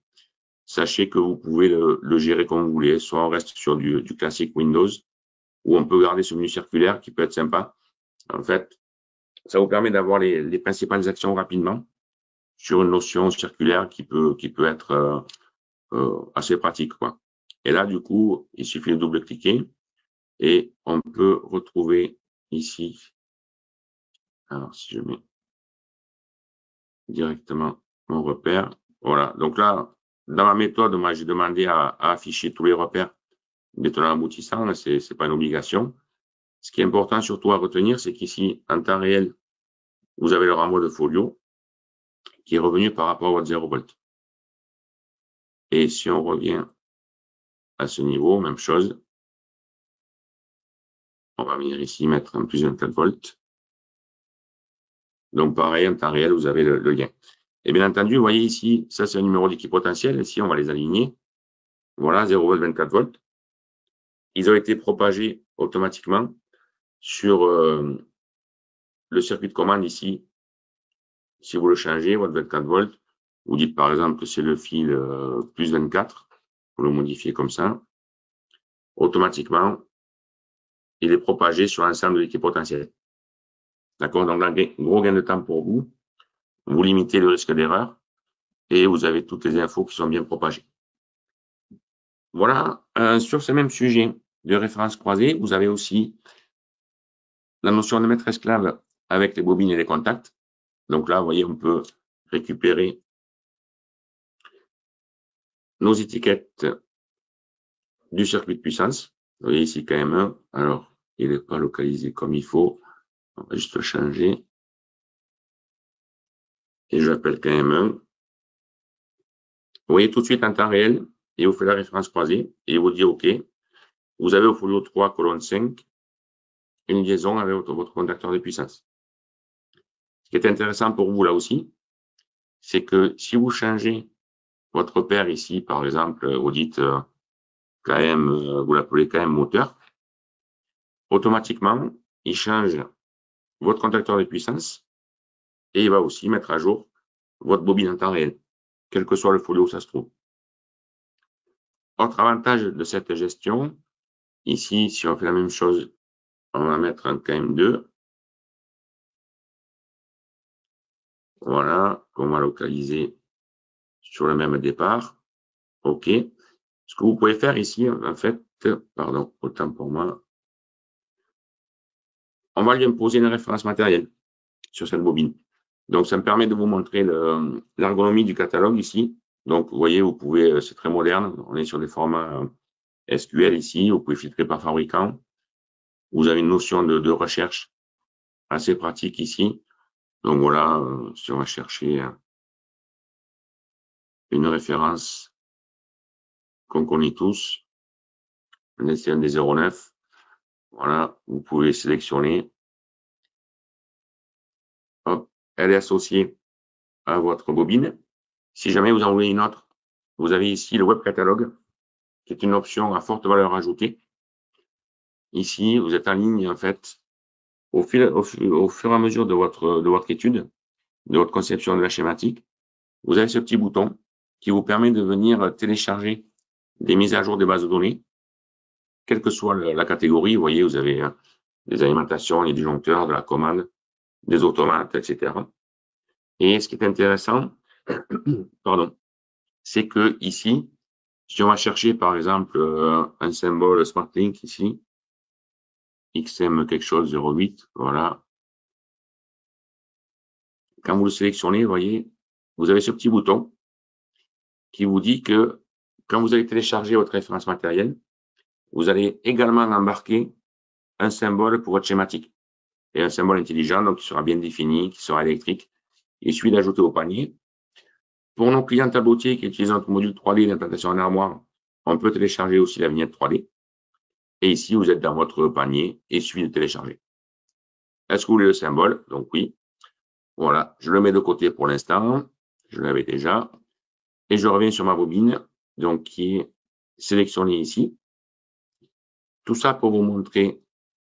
Speaker 3: Sachez que vous pouvez le gérer comme vous voulez. Soit on reste sur du classique Windows, ou on peut garder ce menu circulaire qui peut être sympa. En fait, ça vous permet d'avoir les principales actions rapidement sur une notion circulaire qui peut être assez pratique, quoi. Et là, du coup, il suffit de double-cliquer et on peut retrouver ici. Alors, si je mets directement mon repère, voilà. Donc là, dans ma méthode, moi, j'ai demandé à afficher tous les repères des tenants aboutissants, c'est pas une obligation. Ce qui est important surtout à retenir, c'est qu'ici, en temps réel, vous avez le renvoi de folio qui est revenu par rapport à votre 0 volt. Et si on revient à ce niveau, même chose. On va venir ici mettre un plus 24 volts. Donc, pareil, en temps réel, vous avez le lien. Et bien entendu, vous voyez ici, ça, c'est un numéro d'équipotentiel. Ici, on va les aligner. Voilà, 0 volt, 24 volts. Ils ont été propagés automatiquement sur le circuit de commande ici. Si vous le changez, votre 24 volts, vous dites par exemple que c'est le fil plus 24. Vous le modifiez comme ça. Automatiquement, il est propagé sur l'ensemble de l'équipotentiel. D'accord? Donc, un gros gain de temps pour vous. Vous limitez le risque d'erreur et vous avez toutes les infos qui sont bien propagées. Voilà, sur ce même sujet de référence croisée, vous avez aussi la notion de maître esclave avec les bobines et les contacts. Donc là, vous voyez, on peut récupérer nos étiquettes du circuit de puissance. Vous voyez ici KM1. Alors, il n'est pas localisé comme il faut. On va juste le changer. Et je l'appelle KM1. Vous voyez tout de suite en temps réel, et vous faites la référence croisée, et vous dit OK. Vous avez au folio 3, colonne 5, une liaison avec votre contacteur de puissance. Ce qui est intéressant pour vous là aussi, c'est que si vous changez votre paire ici, par exemple, vous dites KM, vous l'appelez KM moteur, automatiquement, il change votre contacteur de puissance et il va aussi mettre à jour votre bobine en temps réel, quel que soit le folio où ça se trouve. Autre avantage de cette gestion, ici, si on fait la même chose, on va mettre un KM2. Voilà, qu'on va localiser sur le même départ. OK. Ce que vous pouvez faire ici, en fait, pardon, autant pour moi, on va lui imposer une référence matérielle sur cette bobine. Donc, ça me permet de vous montrer l'ergonomie du catalogue ici. Donc, vous voyez, vous pouvez, c'est très moderne. On est sur des formats SQL ici. Vous pouvez filtrer par fabricant. Vous avez une notion de recherche assez pratique ici. Donc, voilà, si on va chercher une référence qu'on connaît tous, c'est un des 09. Voilà, vous pouvez sélectionner. Hop, elle est associée à votre bobine. Si jamais vous en voulez une autre, vous avez ici le web catalogue, qui est une option à forte valeur ajoutée. Ici, vous êtes en ligne, en fait, au fur et à mesure de votre étude, de votre conception de la schématique. Vous avez ce petit bouton qui vous permet de venir télécharger des mises à jour des bases de données, quelle que soit la catégorie. Vous voyez, vous avez des alimentations, des disjoncteurs, de la commande, des automates, etc. Et ce qui est intéressant, pardon, c'est que ici, si on va chercher par exemple un symbole SmartLink ici, XM quelque chose 08, voilà. Quand vous le sélectionnez, vous voyez, vous avez ce petit bouton qui vous dit que quand vous allez télécharger votre référence matérielle, vous allez également embarquer un symbole pour votre schématique. Et un symbole intelligent, donc qui sera bien défini, qui sera électrique. Il suffit d'ajouter au panier. Pour nos clients tableautiers qui utilisent notre module 3D d'implantation en armoire, on peut télécharger aussi la vignette 3D. Et ici, vous êtes dans votre panier et il suffit de télécharger. Est-ce que vous voulez le symbole? Donc oui. Voilà, je le mets de côté pour l'instant. Je l'avais déjà. Et je reviens sur ma bobine, donc qui est sélectionnée ici. Tout ça pour vous montrer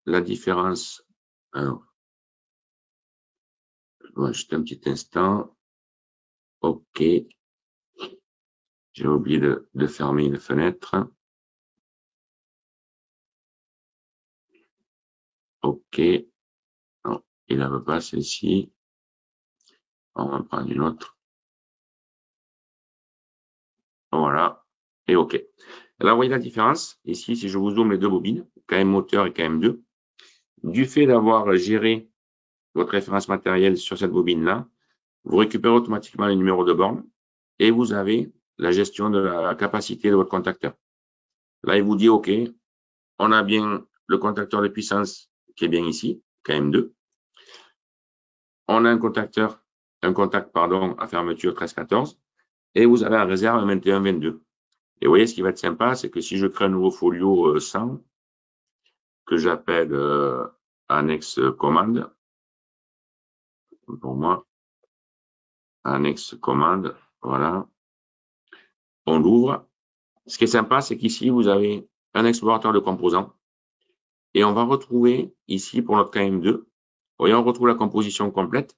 Speaker 3: la différence. Alors, juste un petit instant. OK. J'ai oublié de fermer une fenêtre. OK. Non, il ne veut pas celle-ci. On va prendre une autre. Voilà. Et OK. Là, vous voyez la différence. Ici, si je vous zoome les deux bobines, KM moteur et KM2, du fait d'avoir géré votre référence matérielle sur cette bobine-là, vous récupérez automatiquement le numéro de borne et vous avez la gestion de la capacité de votre contacteur. Là, il vous dit, OK, on a bien le contacteur de puissance qui est bien ici, KM2. On a un contact, à fermeture 13-14. Et vous avez en réserve un 21-22. Et vous voyez, ce qui va être sympa, c'est que si je crée un nouveau folio 100, que j'appelle annexe commande, pour moi, annexe commande, voilà, on l'ouvre. Ce qui est sympa, c'est qu'ici, vous avez un explorateur de composants et on va retrouver ici, pour notre KM2, vous voyez, on retrouve la composition complète.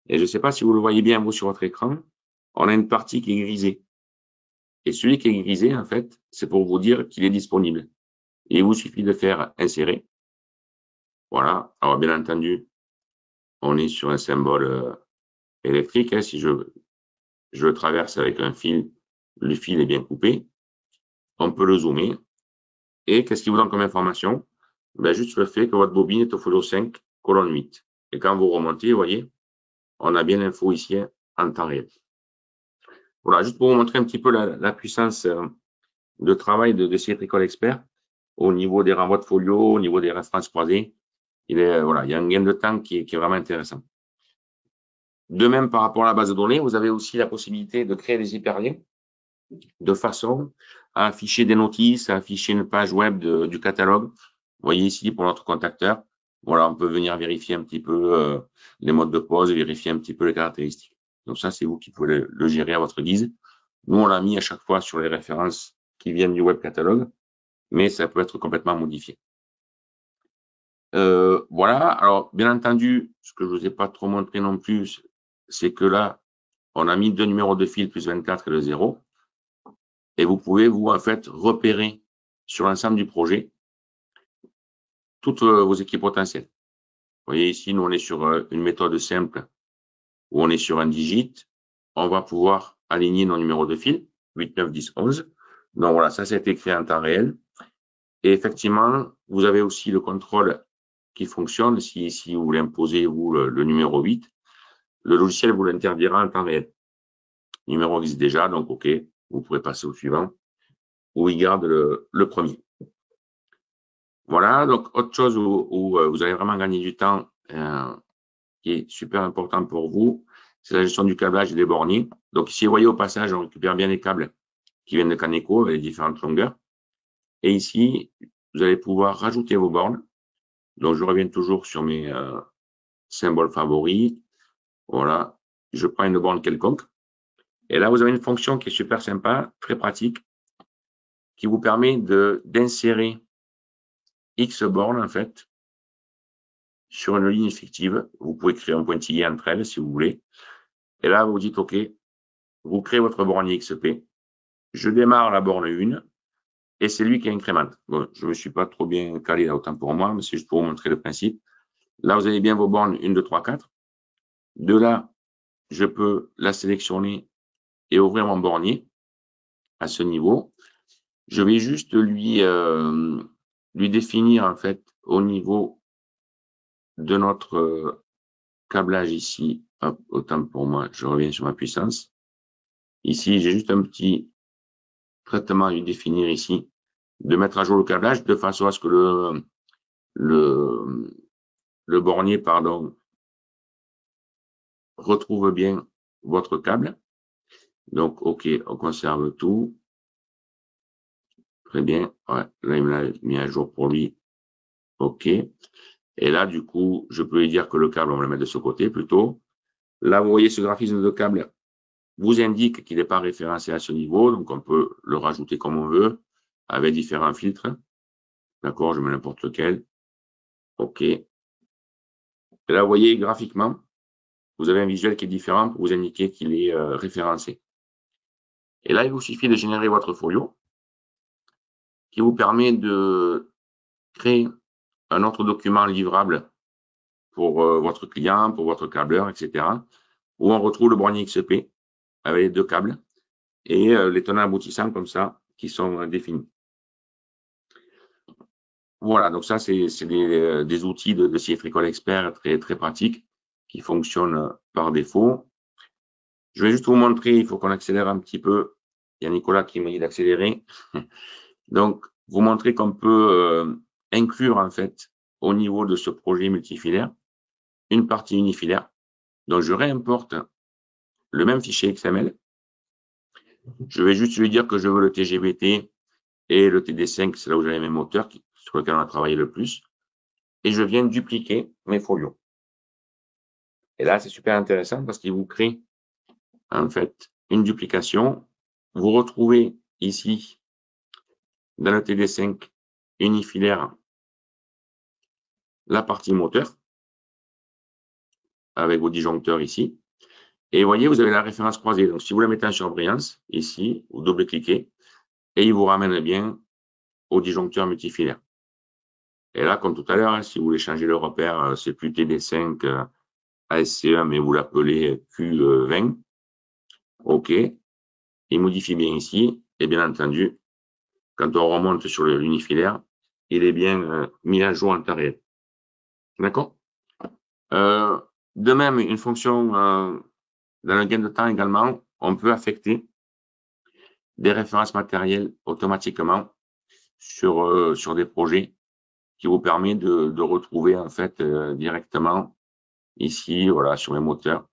Speaker 3: Et je ne sais pas si vous le voyez bien, vous, sur votre écran, on a une partie qui est grisée. Et celui qui est grisé, en fait, c'est pour vous dire qu'il est disponible. Et il vous suffit de faire insérer. Voilà. Alors, bien entendu, on est sur un symbole électrique. Hein. Si je le traverse avec un fil, le fil est bien coupé. On peut le zoomer. Et qu'est-ce qu'il vous donne comme information? Ben, juste le fait que votre bobine est au folio 5, colonne 8. Et quand vous remontez, vous voyez, on a bien l'info ici en temps réel. Voilà, juste pour vous montrer un petit peu la puissance de travail de Citricol Expert au niveau des renvois de folio, au niveau des références croisées. Il y a un gain de temps qui est vraiment intéressant. De même, par rapport à la base de données, vous avez aussi la possibilité de créer des hyperliens de façon à afficher des notices, à afficher une page web du catalogue. Vous voyez ici pour notre contacteur, voilà, on peut venir vérifier un petit peu les modes de pose, vérifier un petit peu les caractéristiques. Donc ça, c'est vous qui pouvez le gérer à votre guise. Nous, on l'a mis à chaque fois sur les références qui viennent du web catalogue, mais ça peut être complètement modifié. Voilà, alors bien entendu, ce que je vous ai pas trop montré non plus, c'est que là, on a mis deux numéros de fil plus 24 et le 0. Et vous pouvez, vous, en fait, repérer sur l'ensemble du projet toutes vos équipes potentielles. Vous voyez ici, nous, on est sur une méthode simple où on est sur un digit. On va pouvoir aligner nos numéros de fil, 8, 9, 10, 11. Donc voilà, ça a été créé en temps réel. Et effectivement, vous avez aussi le contrôle qui fonctionne. Si vous voulez imposer, vous, le numéro 8, le logiciel vous l'interdira en temps réel. Le numéro existe déjà, donc OK, vous pourrez passer au suivant, ou il garde le premier. Voilà, donc autre chose où vous allez vraiment gagner du temps, qui est super important pour vous, c'est la gestion du câblage et des borniers. Donc ici, vous voyez au passage, on récupère bien les câbles qui viennent de Caneco avec les différentes longueurs. Et ici, vous allez pouvoir rajouter vos bornes. Donc je reviens toujours sur mes symboles favoris. Voilà, je prends une borne quelconque. Et là, vous avez une fonction qui est super sympa, très pratique, qui vous permet d'insérer X bornes, en fait, sur une ligne fictive. Vous pouvez créer un pointillé entre elles, si vous voulez. Et là, vous dites, OK, vous créez votre borne XP. Je démarre la borne 1 et c'est lui qui incrémente. Bon, je ne me suis pas trop bien calé là, autant pour moi, mais c'est juste pour vous montrer le principe. Là, vous avez bien vos bornes 1, 2, 3, 4. De là, je peux la sélectionner et ouvrir mon bornier à ce niveau. Je vais juste lui définir, en fait, au niveau de notre câblage ici. Hop, autant pour moi, je reviens sur ma puissance. Ici, j'ai juste un petit traitement à lui définir ici, de mettre à jour le câblage de façon à ce que le bornier, pardon, retrouve bien votre câble. Donc, OK, on conserve tout. Très bien. Ouais, là, il me l'a mis à jour pour lui. OK. Et là, du coup, je peux lui dire que le câble, on va le mettre de ce côté plutôt. Là, vous voyez, ce graphisme de câble vous indique qu'il n'est pas référencé à ce niveau. Donc, on peut le rajouter comme on veut avec différents filtres. D'accord, je mets n'importe lequel. OK. Et là, vous voyez, graphiquement, vous avez un visuel qui est différent pour vous indiquer qu'il est référencé. Et là, il vous suffit de générer votre folio qui vous permet de créer un autre document livrable pour votre client, pour votre câbleur, etc., où on retrouve le bornier XP avec les deux câbles et les tenants aboutissants comme ça qui sont définis. Voilà, donc ça, c'est des outils de Citricol Expert très, très pratiques qui fonctionnent par défaut. Je vais juste vous montrer, il faut qu'on accélère un petit peu. Il y a Nicolas qui m'a dit d'accélérer. Donc, vous montrer qu'on peut inclure en fait au niveau de ce projet multifilaire une partie unifilaire. Donc je réimporte le même fichier XML. Je vais juste lui dire que je veux le TGBT et le TD5, c'est là où j'avais mes moteurs sur lesquels on a travaillé le plus. Et je viens dupliquer mes folios. Et là, c'est super intéressant parce qu'il vous crée en fait une duplication. Vous retrouvez ici dans le TD5 unifilaire la partie moteur avec vos disjoncteurs ici. Et vous voyez, vous avez la référence croisée. Donc, si vous la mettez en surbrillance, ici, vous double-cliquez et il vous ramène bien au disjoncteur multifilaire. Et là, comme tout à l'heure, si vous voulez changer le repère, c'est plus TD5 ASC1, mais vous l'appelez Q20. OK. Il modifie bien ici. Et bien entendu, quand on remonte sur l'unifilaire, il est bien mis à jour en temps réel. D'accord? De même, une fonction dans le gain de temps également, on peut affecter des références matérielles automatiquement sur des projets qui vous permet de retrouver en fait directement ici, voilà, sur mes moteurs.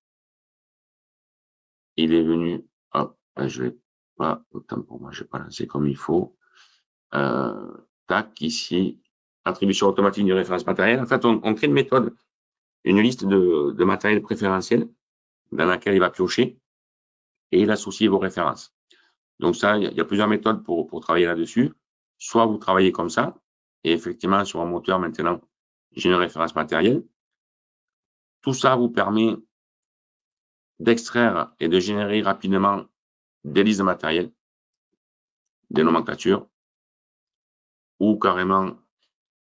Speaker 3: Il est venu, hop, je vais pas, autant pour moi, je vais pas lancer comme il faut. Tac, ici, attribution automatique d'une référence matérielle. En fait, on crée une méthode, une liste de matériel préférentiel dans laquelle il va piocher et il associe vos références. Donc ça, il y a plusieurs méthodes pour travailler là-dessus. Soit vous travaillez comme ça, et effectivement, sur un moteur, maintenant, j'ai une référence matérielle. Tout ça vous permet d'extraire et de générer rapidement des listes de matériel, des nomenclatures, ou carrément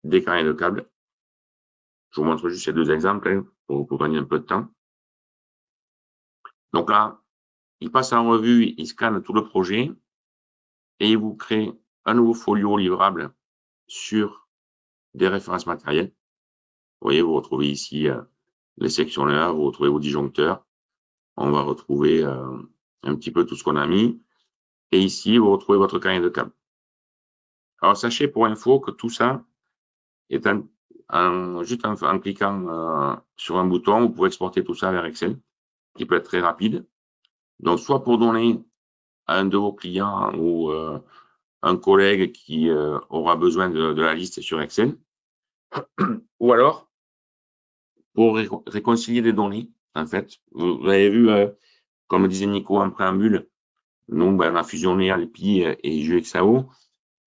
Speaker 3: des carnets de câbles. Je vous montre juste ces deux exemples pour gagner un peu de temps. Donc là, il passe en revue, il scanne tout le projet et il vous crée un nouveau folio livrable sur des références matérielles. Vous voyez, vous retrouvez ici les sectionneurs, vous retrouvez vos disjoncteurs. On va retrouver un petit peu tout ce qu'on a mis. Et ici, vous retrouvez votre carnet de câbles. Alors, sachez pour info que tout ça est juste en cliquant sur un bouton, vous pouvez exporter tout ça vers Excel, qui peut être très rapide. Donc, soit pour donner à un de vos clients ou un collègue qui aura besoin de la liste sur Excel, ou alors pour réconcilier des données, en fait. Vous avez vu, comme disait Nico en préambule, nous, on a fusionné Alpi et JXAO,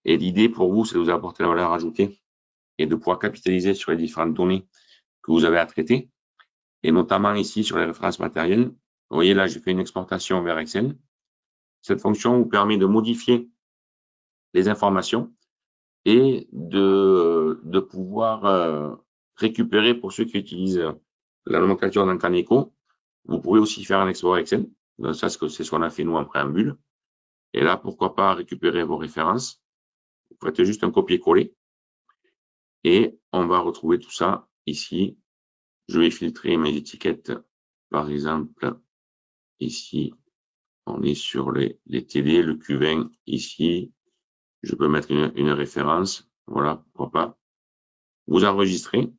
Speaker 3: et l'idée pour vous, c'est de vous apporter la valeur ajoutée et de pouvoir capitaliser sur les différentes données que vous avez à traiter, et notamment ici sur les références matérielles. Vous voyez, là, j'ai fait une exportation vers Excel. Cette fonction vous permet de modifier les informations et de pouvoir récupérer, pour ceux qui utilisent la nomenclature d'un Caneco, vous pouvez aussi faire un export Excel. Donc ça, c'est ce qu'on a fait nous en préambule. Et là, pourquoi pas récupérer vos références. Vous faites juste un copier-coller et on va retrouver tout ça ici. Je vais filtrer mes étiquettes. Par exemple, ici, on est sur les TD, le Q20 ici. Je peux mettre une référence. Voilà, pourquoi pas. Vous enregistrez.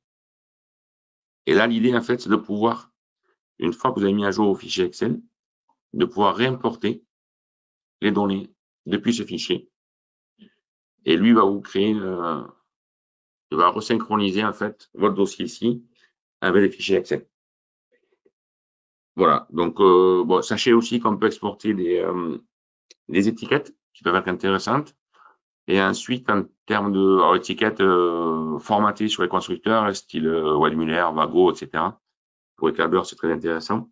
Speaker 3: Et là, l'idée, en fait, c'est de pouvoir, une fois que vous avez mis à jour vos fichiers Excel, de pouvoir réimporter les données depuis ce fichier. Et lui va vous créer, il va resynchroniser, en fait, votre dossier ici avec les fichiers Excel. Voilà. Donc, bon, sachez aussi qu'on peut exporter des étiquettes qui peuvent être intéressantes. Et ensuite, en termes de étiquettes formatées sur les constructeurs, style Waldmüller, Vago, etc. Pour les câbleurs, c'est très intéressant.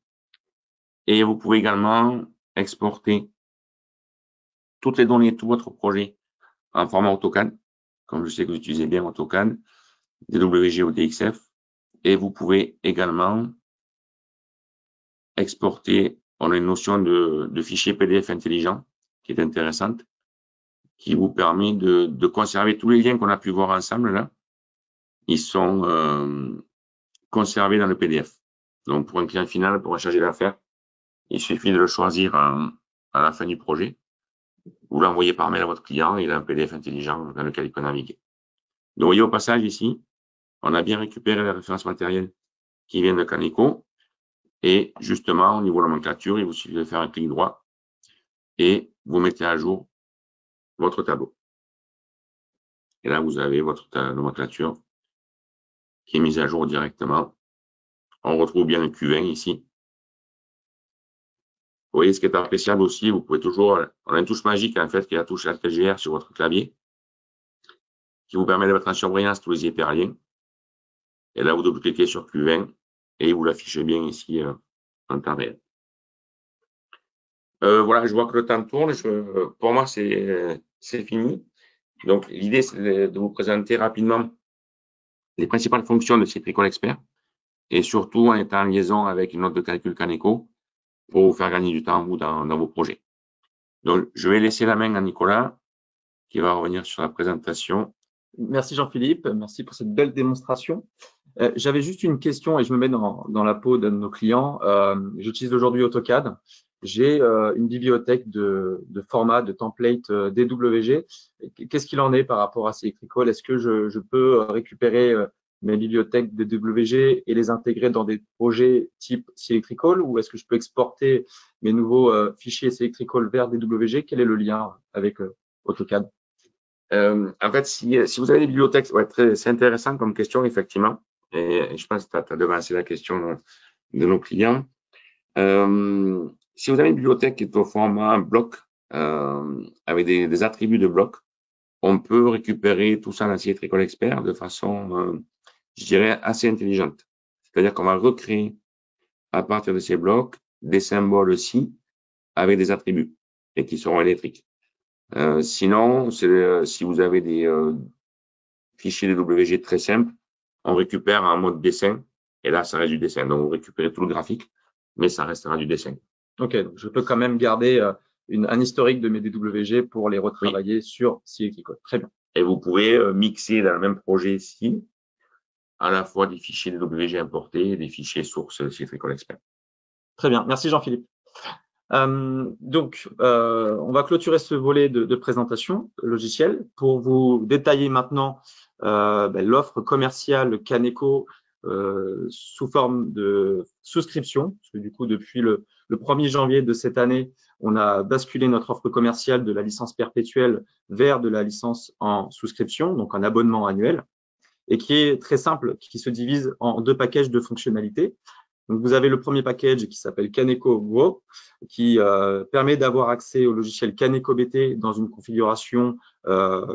Speaker 3: Et vous pouvez également exporter toutes les données, tout votre projet en format AutoCAD, comme je sais que vous utilisez bien AutoCAD, DWG ou DXF. Et vous pouvez également exporter, on a une notion de fichier PDF intelligent qui est intéressante, qui vous permet de conserver tous les liens qu'on a pu voir ensemble là. Ils sont conservés dans le PDF. Donc, pour un client final, pour un chargé d'affaires, il suffit de le choisir à la fin du projet vous l'envoyez par mail à votre client, il a un PDF intelligent dans lequel il peut naviguer. Donc, vous voyez au passage ici, on a bien récupéré les références matérielles qui viennent de Caneco. Et justement, au niveau de la nomenclature, il vous suffit de faire un clic droit et vous mettez à jour votre tableau. Et là, vous avez votre nomenclature qui est mise à jour directement. On retrouve bien le Q20 ici. Vous voyez, ce qui est appréciable aussi, vous pouvez toujours, on a une touche magique en fait, qui est la touche Alt+GR sur votre clavier, qui vous permet de mettre en surbrillance tous les hyperliens. Et là, vous double-cliquez sur Q20 et vous l'affichez bien ici en temps réel. Voilà, je vois que le temps tourne. Pour moi, c'est fini. Donc, l'idée, c'est de vous présenter rapidement les principales fonctions de Citricol Expert et surtout en étant en liaison avec une note de calcul Caneco pour vous faire gagner du temps vous dans vos projets. Donc, je vais laisser la main à Nicolas qui va revenir sur la présentation.
Speaker 1: Merci Jean-Philippe, merci pour cette belle démonstration. J'avais juste une question et je me mets dans la peau d'un de nos clients. J'utilise aujourd'hui AutoCAD. J'ai une bibliothèque de format, de template DWG. Qu'est-ce qu'il en est par rapport à Citricol? Est-ce que je peux récupérer mes bibliothèques DWG et les intégrer dans des projets type Citricol ou est-ce que je peux exporter mes nouveaux fichiers Citricol vers DWG? Quel est le lien avec AutoCAD?
Speaker 3: En fait, si vous avez des bibliothèques, ouais, c'est intéressant comme question, effectivement. Et je pense que tu as devancé la question de nos clients. Si vous avez une bibliothèque qui est au format bloc, avec des attributs de bloc, on peut récupérer tout ça dans Citricol Expert de façon, je dirais, assez intelligente. C'est-à-dire qu'on va recréer à partir de ces blocs des symboles aussi avec des attributs et qui seront électriques. Sinon, si vous avez des fichiers DWG très simples, on récupère en mode dessin et là, ça reste du dessin. Donc, vous récupérez tout le graphique, mais ça restera du dessin.
Speaker 1: Ok, donc je peux quand même garder un historique de mes DWG pour les retravailler sur Citricol. Très bien.
Speaker 3: Et vous pouvez mixer dans le même projet ici à la fois des fichiers DWG importés et des fichiers sources Citricol Expert.
Speaker 1: Très bien, merci Jean-Philippe. Donc, on va clôturer ce volet de présentation logicielle pour vous détailler maintenant l'offre commerciale Caneco sous forme de souscription. Parce que du coup, depuis le 1er janvier de cette année, on a basculé notre offre commerciale de la licence perpétuelle vers de la licence en souscription, donc en abonnement annuel, et qui est très simple, qui se divise en 2 packages de fonctionnalités. Donc, vous avez le premier package qui s'appelle Caneco Go, qui permet d'avoir accès au logiciel Caneco BT dans une configuration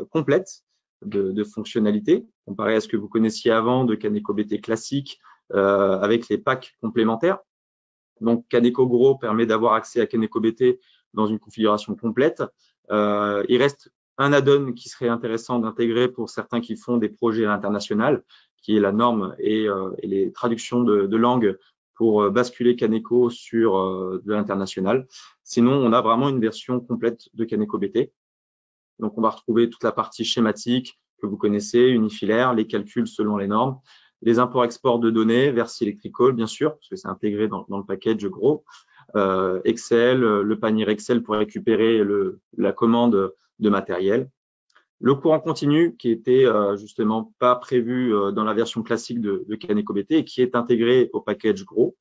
Speaker 1: complète de fonctionnalités, comparé à ce que vous connaissiez avant de Caneco BT classique avec les packs complémentaires. Donc, Caneco Go permet d'avoir accès à Caneco BT dans une configuration complète. Il reste un add-on qui serait intéressant d'intégrer pour certains qui font des projets à l'international, qui est la norme et les traductions de langue pour basculer Caneco sur de l'international. Sinon, on a vraiment une version complète de Caneco BT. Donc, on va retrouver toute la partie schématique que vous connaissez, unifilaire, les calculs selon les normes, les imports-exports de données vers Citricol, bien sûr, parce que c'est intégré dans le package gros, Excel, le panier Excel pour récupérer la commande de matériel. Le courant continu qui était justement pas prévu dans la version classique de Caneco BT et qui est intégré au package gros,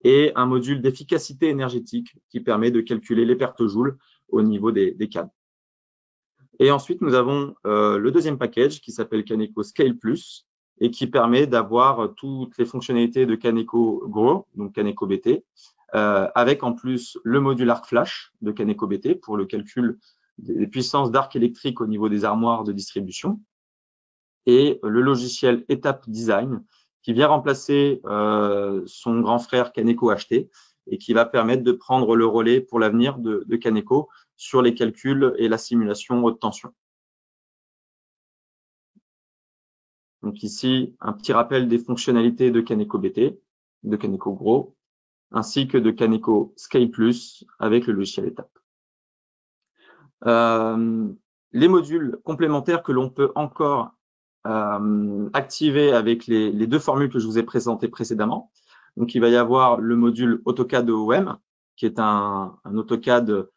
Speaker 1: et un module d'efficacité énergétique qui permet de calculer les pertes joules au niveau des câbles. Et ensuite, nous avons le deuxième package qui s'appelle Caneco Scale Plus et qui permet d'avoir toutes les fonctionnalités de Caneco Go, donc Caneco BT, avec en plus le module Arc Flash de Caneco BT pour le calcul des puissances d'arc électrique au niveau des armoires de distribution, et le logiciel Étape Design qui vient remplacer son grand frère Caneco HT et qui va permettre de prendre le relais pour l'avenir de Caneco sur les calculs et la simulation haute tension. Donc ici, un petit rappel des fonctionnalités de Caneco BT, de Caneco Go, ainsi que de Caneco Scale Plus avec le logiciel Étape. Les modules complémentaires que l'on peut encore activer avec les 2 formules que je vous ai présentées précédemment. Donc, il va y avoir le module AutoCAD OOM, qui est un AutoCAD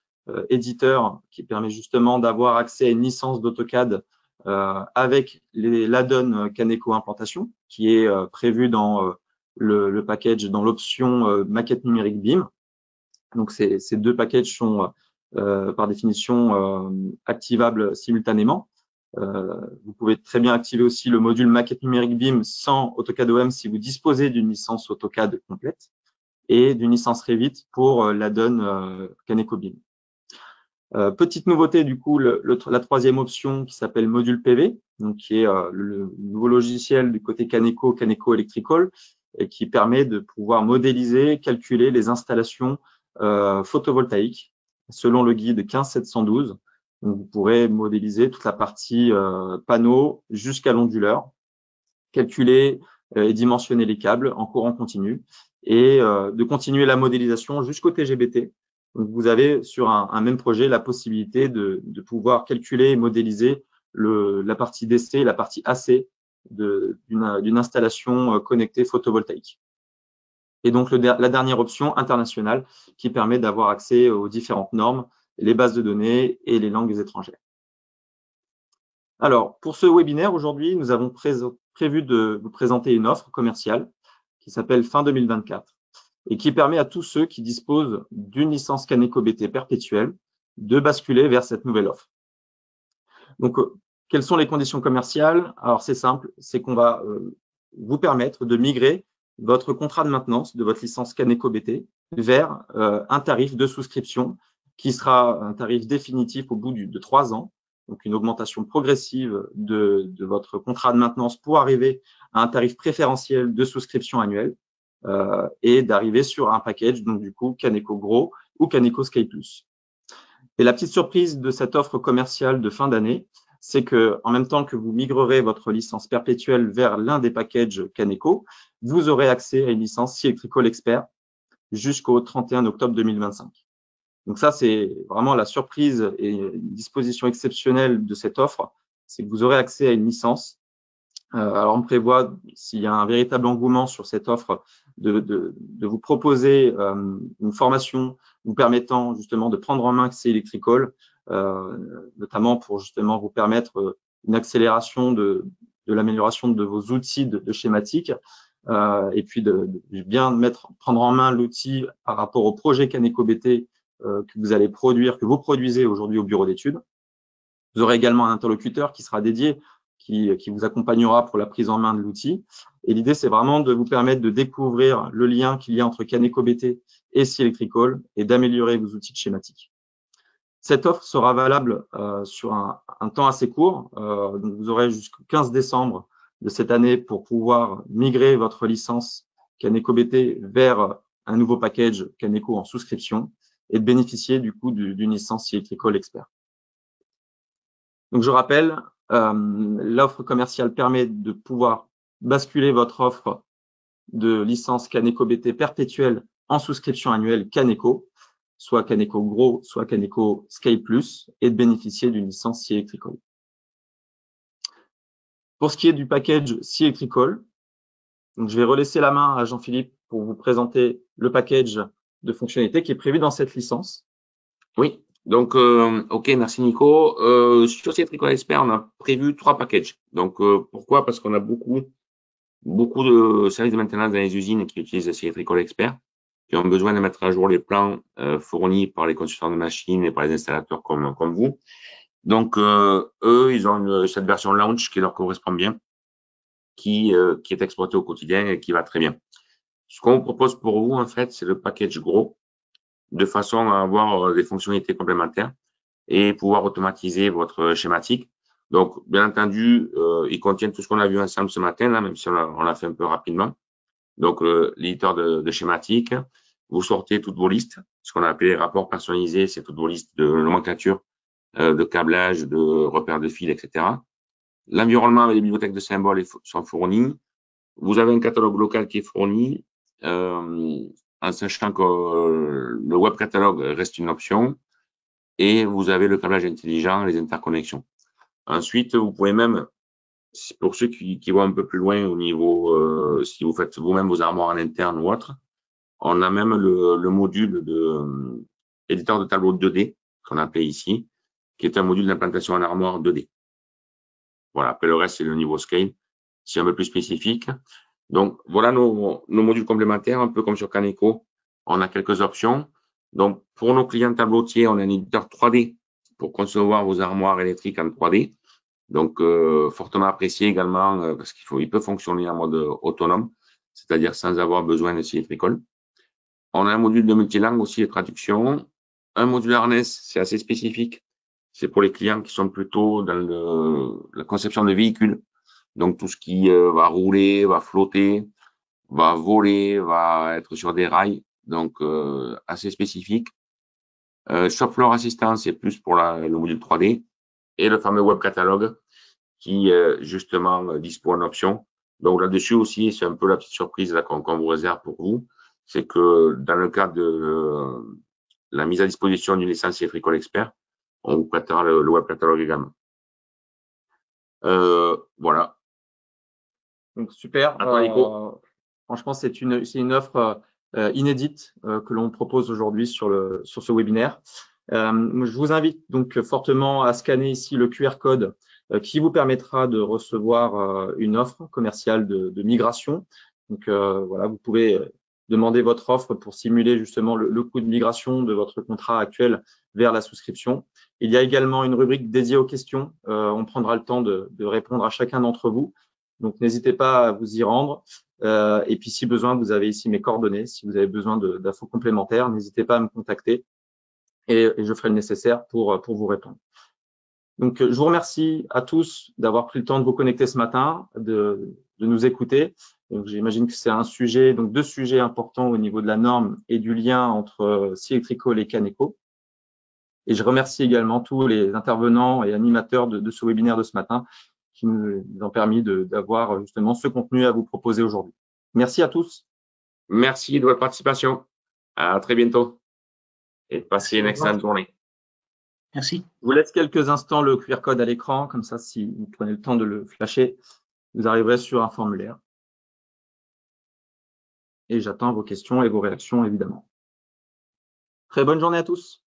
Speaker 1: éditeur qui permet justement d'avoir accès à une licence d'AutoCAD avec l'add-on Caneco Implantation qui est prévu dans le package, dans l'option maquette numérique BIM. Donc, ces deux packages sont par définition activables simultanément. Vous pouvez très bien activer aussi le module maquette numérique BIM sans AutoCAD OM si vous disposez d'une licence AutoCAD complète et d'une licence Revit pour l'add-on Caneco BIM. Petite nouveauté, du coup, la troisième option qui s'appelle module PV, donc qui est le nouveau logiciel du côté Caneco Electrical, et qui permet de pouvoir modéliser, calculer les installations photovoltaïques selon le guide 15712. Donc, vous pourrez modéliser toute la partie panneau jusqu'à l'onduleur, calculer et dimensionner les câbles en courant continu et de continuer la modélisation jusqu'au TGBT. Donc, vous avez sur un même projet la possibilité de pouvoir calculer et modéliser la partie DC et la partie AC d'une installation connectée photovoltaïque. Et donc, la dernière option internationale qui permet d'avoir accès aux différentes normes, les bases de données et les langues étrangères. Alors, pour ce webinaire, aujourd'hui, nous avons prévu de vous présenter une offre commerciale qui s'appelle Fin 2024 et qui permet à tous ceux qui disposent d'une licence Caneco BT perpétuelle de basculer vers cette nouvelle offre. Donc, quelles sont les conditions commerciales? Alors, c'est simple, c'est qu'on va vous permettre de migrer votre contrat de maintenance de votre licence Caneco BT vers un tarif de souscription qui sera un tarif définitif au bout de 3 ans, donc une augmentation progressive de votre contrat de maintenance pour arriver à un tarif préférentiel de souscription annuelle et d'arriver sur un package, donc du coup Caneco Gros ou Caneco Scale Plus. Et la petite surprise de cette offre commerciale de fin d'année, c'est que en même temps que vous migrerez votre licence perpétuelle vers l'un des packages Caneco, vous aurez accès à une licence Electrical Expert jusqu'au 31 octobre 2025. Donc ça, c'est vraiment la surprise et une disposition exceptionnelle de cette offre, c'est que vous aurez accès à une licence. Alors, on prévoit, s'il y a un véritable engouement sur cette offre, de vous proposer une formation vous permettant justement de prendre en main CE Electrical, notamment pour justement vous permettre une accélération de l'amélioration de vos outils de schématique, et puis de bien prendre en main l'outil par rapport au projet Caneco BT que vous allez produire, que vous produisez aujourd'hui au bureau d'études. Vous aurez également un interlocuteur qui sera dédié, qui vous accompagnera pour la prise en main de l'outil. Et l'idée, c'est vraiment de vous permettre de découvrir le lien qu'il y a entre Caneco BT et CE Electrical et d'améliorer vos outils de schématique. Cette offre sera valable sur un temps assez court. Donc vous aurez jusqu'au 15 décembre de cette année pour pouvoir migrer votre licence Caneco BT vers un nouveau package Caneco en souscription et de bénéficier du coup d'une licence CE Electrical Expert. Donc je rappelle, l'offre commerciale permet de pouvoir basculer votre offre de licence Caneco BT perpétuelle en souscription annuelle Caneco, soit Caneco Gros, soit Caneco Scale Plus, et de bénéficier d'une licence CE Electrical. Pour ce qui est du package CE Electrical, donc je vais relaisser la main à Jean-Philippe pour vous présenter le package de fonctionnalités qui est prévu dans cette licence.
Speaker 3: Oui. Donc, ok, merci Nico. Sur CE Electrical Expert, on a prévu 3 packages. Donc, pourquoi? Parce qu'on a beaucoup de services de maintenance dans les usines qui utilisent CE Electrical Expert, qui ont besoin de mettre à jour les plans fournis par les consultants de machines et par les installateurs comme vous. Donc, eux, ils ont cette version launch qui leur correspond bien, qui est exploitée au quotidien et qui va très bien. Ce qu'on vous propose pour vous, en fait, c'est le package gros, de façon à avoir des fonctionnalités complémentaires et pouvoir automatiser votre schématique. Donc, bien entendu, ils contiennent tout ce qu'on a vu ensemble ce matin, là, même si on l'a fait un peu rapidement. Donc, l'éditeur de schématique, vous sortez toutes vos listes, ce qu'on a appelé rapport personnalisé, c'est toutes vos listes de nomenclature, de câblage, de repères de fils, etc. L'environnement avec les bibliothèques de symboles sont fournis. Vous avez un catalogue local qui est fourni, en sachant que le web catalogue reste une option, et vous avez le câblage intelligent, les interconnexions. Ensuite, vous pouvez même, pour ceux qui vont un peu plus loin au niveau, si vous faites vous-même vos armoires en interne ou autre, on a même le module de éditeur de tableau 2D qu'on a appelé ici, qui est un module d'implantation en armoire 2D. Voilà, après le reste, c'est le niveau scale, c'est un peu plus spécifique. Donc, voilà nos modules complémentaires, un peu comme sur Caneco. On a quelques options. Donc, pour nos clients tableautiers, on a un éditeur 3D pour concevoir vos armoires électriques en 3D. Donc, fortement apprécié également parce il peut fonctionner en mode autonome, c'est-à-dire sans avoir besoin de scie électricole. On a un module de multilangue aussi de traduction. Un module harness, c'est assez spécifique. C'est pour les clients qui sont plutôt dans la conception de véhicules. Donc, tout ce qui va rouler, va flotter, va voler, va être sur des rails. Donc, assez spécifique. Shop Floor Assistant, c'est plus pour le module 3D. Et le fameux web catalogue qui, justement, dispo en option. Donc, là-dessus aussi, c'est un peu la petite surprise là qu'on vous réserve pour vous. C'est que dans le cadre de la mise à disposition d'une licence Fricol Expert, on vous prêtera le web catalogue également. Voilà.
Speaker 1: Donc, super.
Speaker 3: À toi, Nico.
Speaker 1: Franchement, c'est une offre inédite que l'on propose aujourd'hui sur ce webinaire. Je vous invite donc fortement à scanner ici le QR code qui vous permettra de recevoir une offre commerciale de migration. Donc voilà, vous pouvez demander votre offre pour simuler justement le coût de migration de votre contrat actuel vers la souscription. Il y a également une rubrique dédiée aux questions. On prendra le temps de répondre à chacun d'entre vous. Donc, n'hésitez pas à vous y rendre. Et puis, si besoin, vous avez ici mes coordonnées. Si vous avez besoin d'infos complémentaires, n'hésitez pas à me contacter et je ferai le nécessaire pour vous répondre. Donc, je vous remercie à tous d'avoir pris le temps de vous connecter ce matin, de nous écouter. Donc, j'imagine que c'est un sujet, donc deux sujets importants au niveau de la norme et du lien entre scie électricole et Caneco. Et je remercie également tous les intervenants et animateurs de ce webinaire de ce matin qui nous ont permis d'avoir justement ce contenu à vous proposer aujourd'hui. Merci à tous.
Speaker 3: Merci de votre participation. À très bientôt. Et passez une excellente journée.
Speaker 2: Merci.
Speaker 1: Je vous laisse quelques instants le QR code à l'écran, comme ça, si vous prenez le temps de le flasher, vous arriverez sur un formulaire. Et j'attends vos questions et vos réactions, évidemment. Très bonne journée à tous.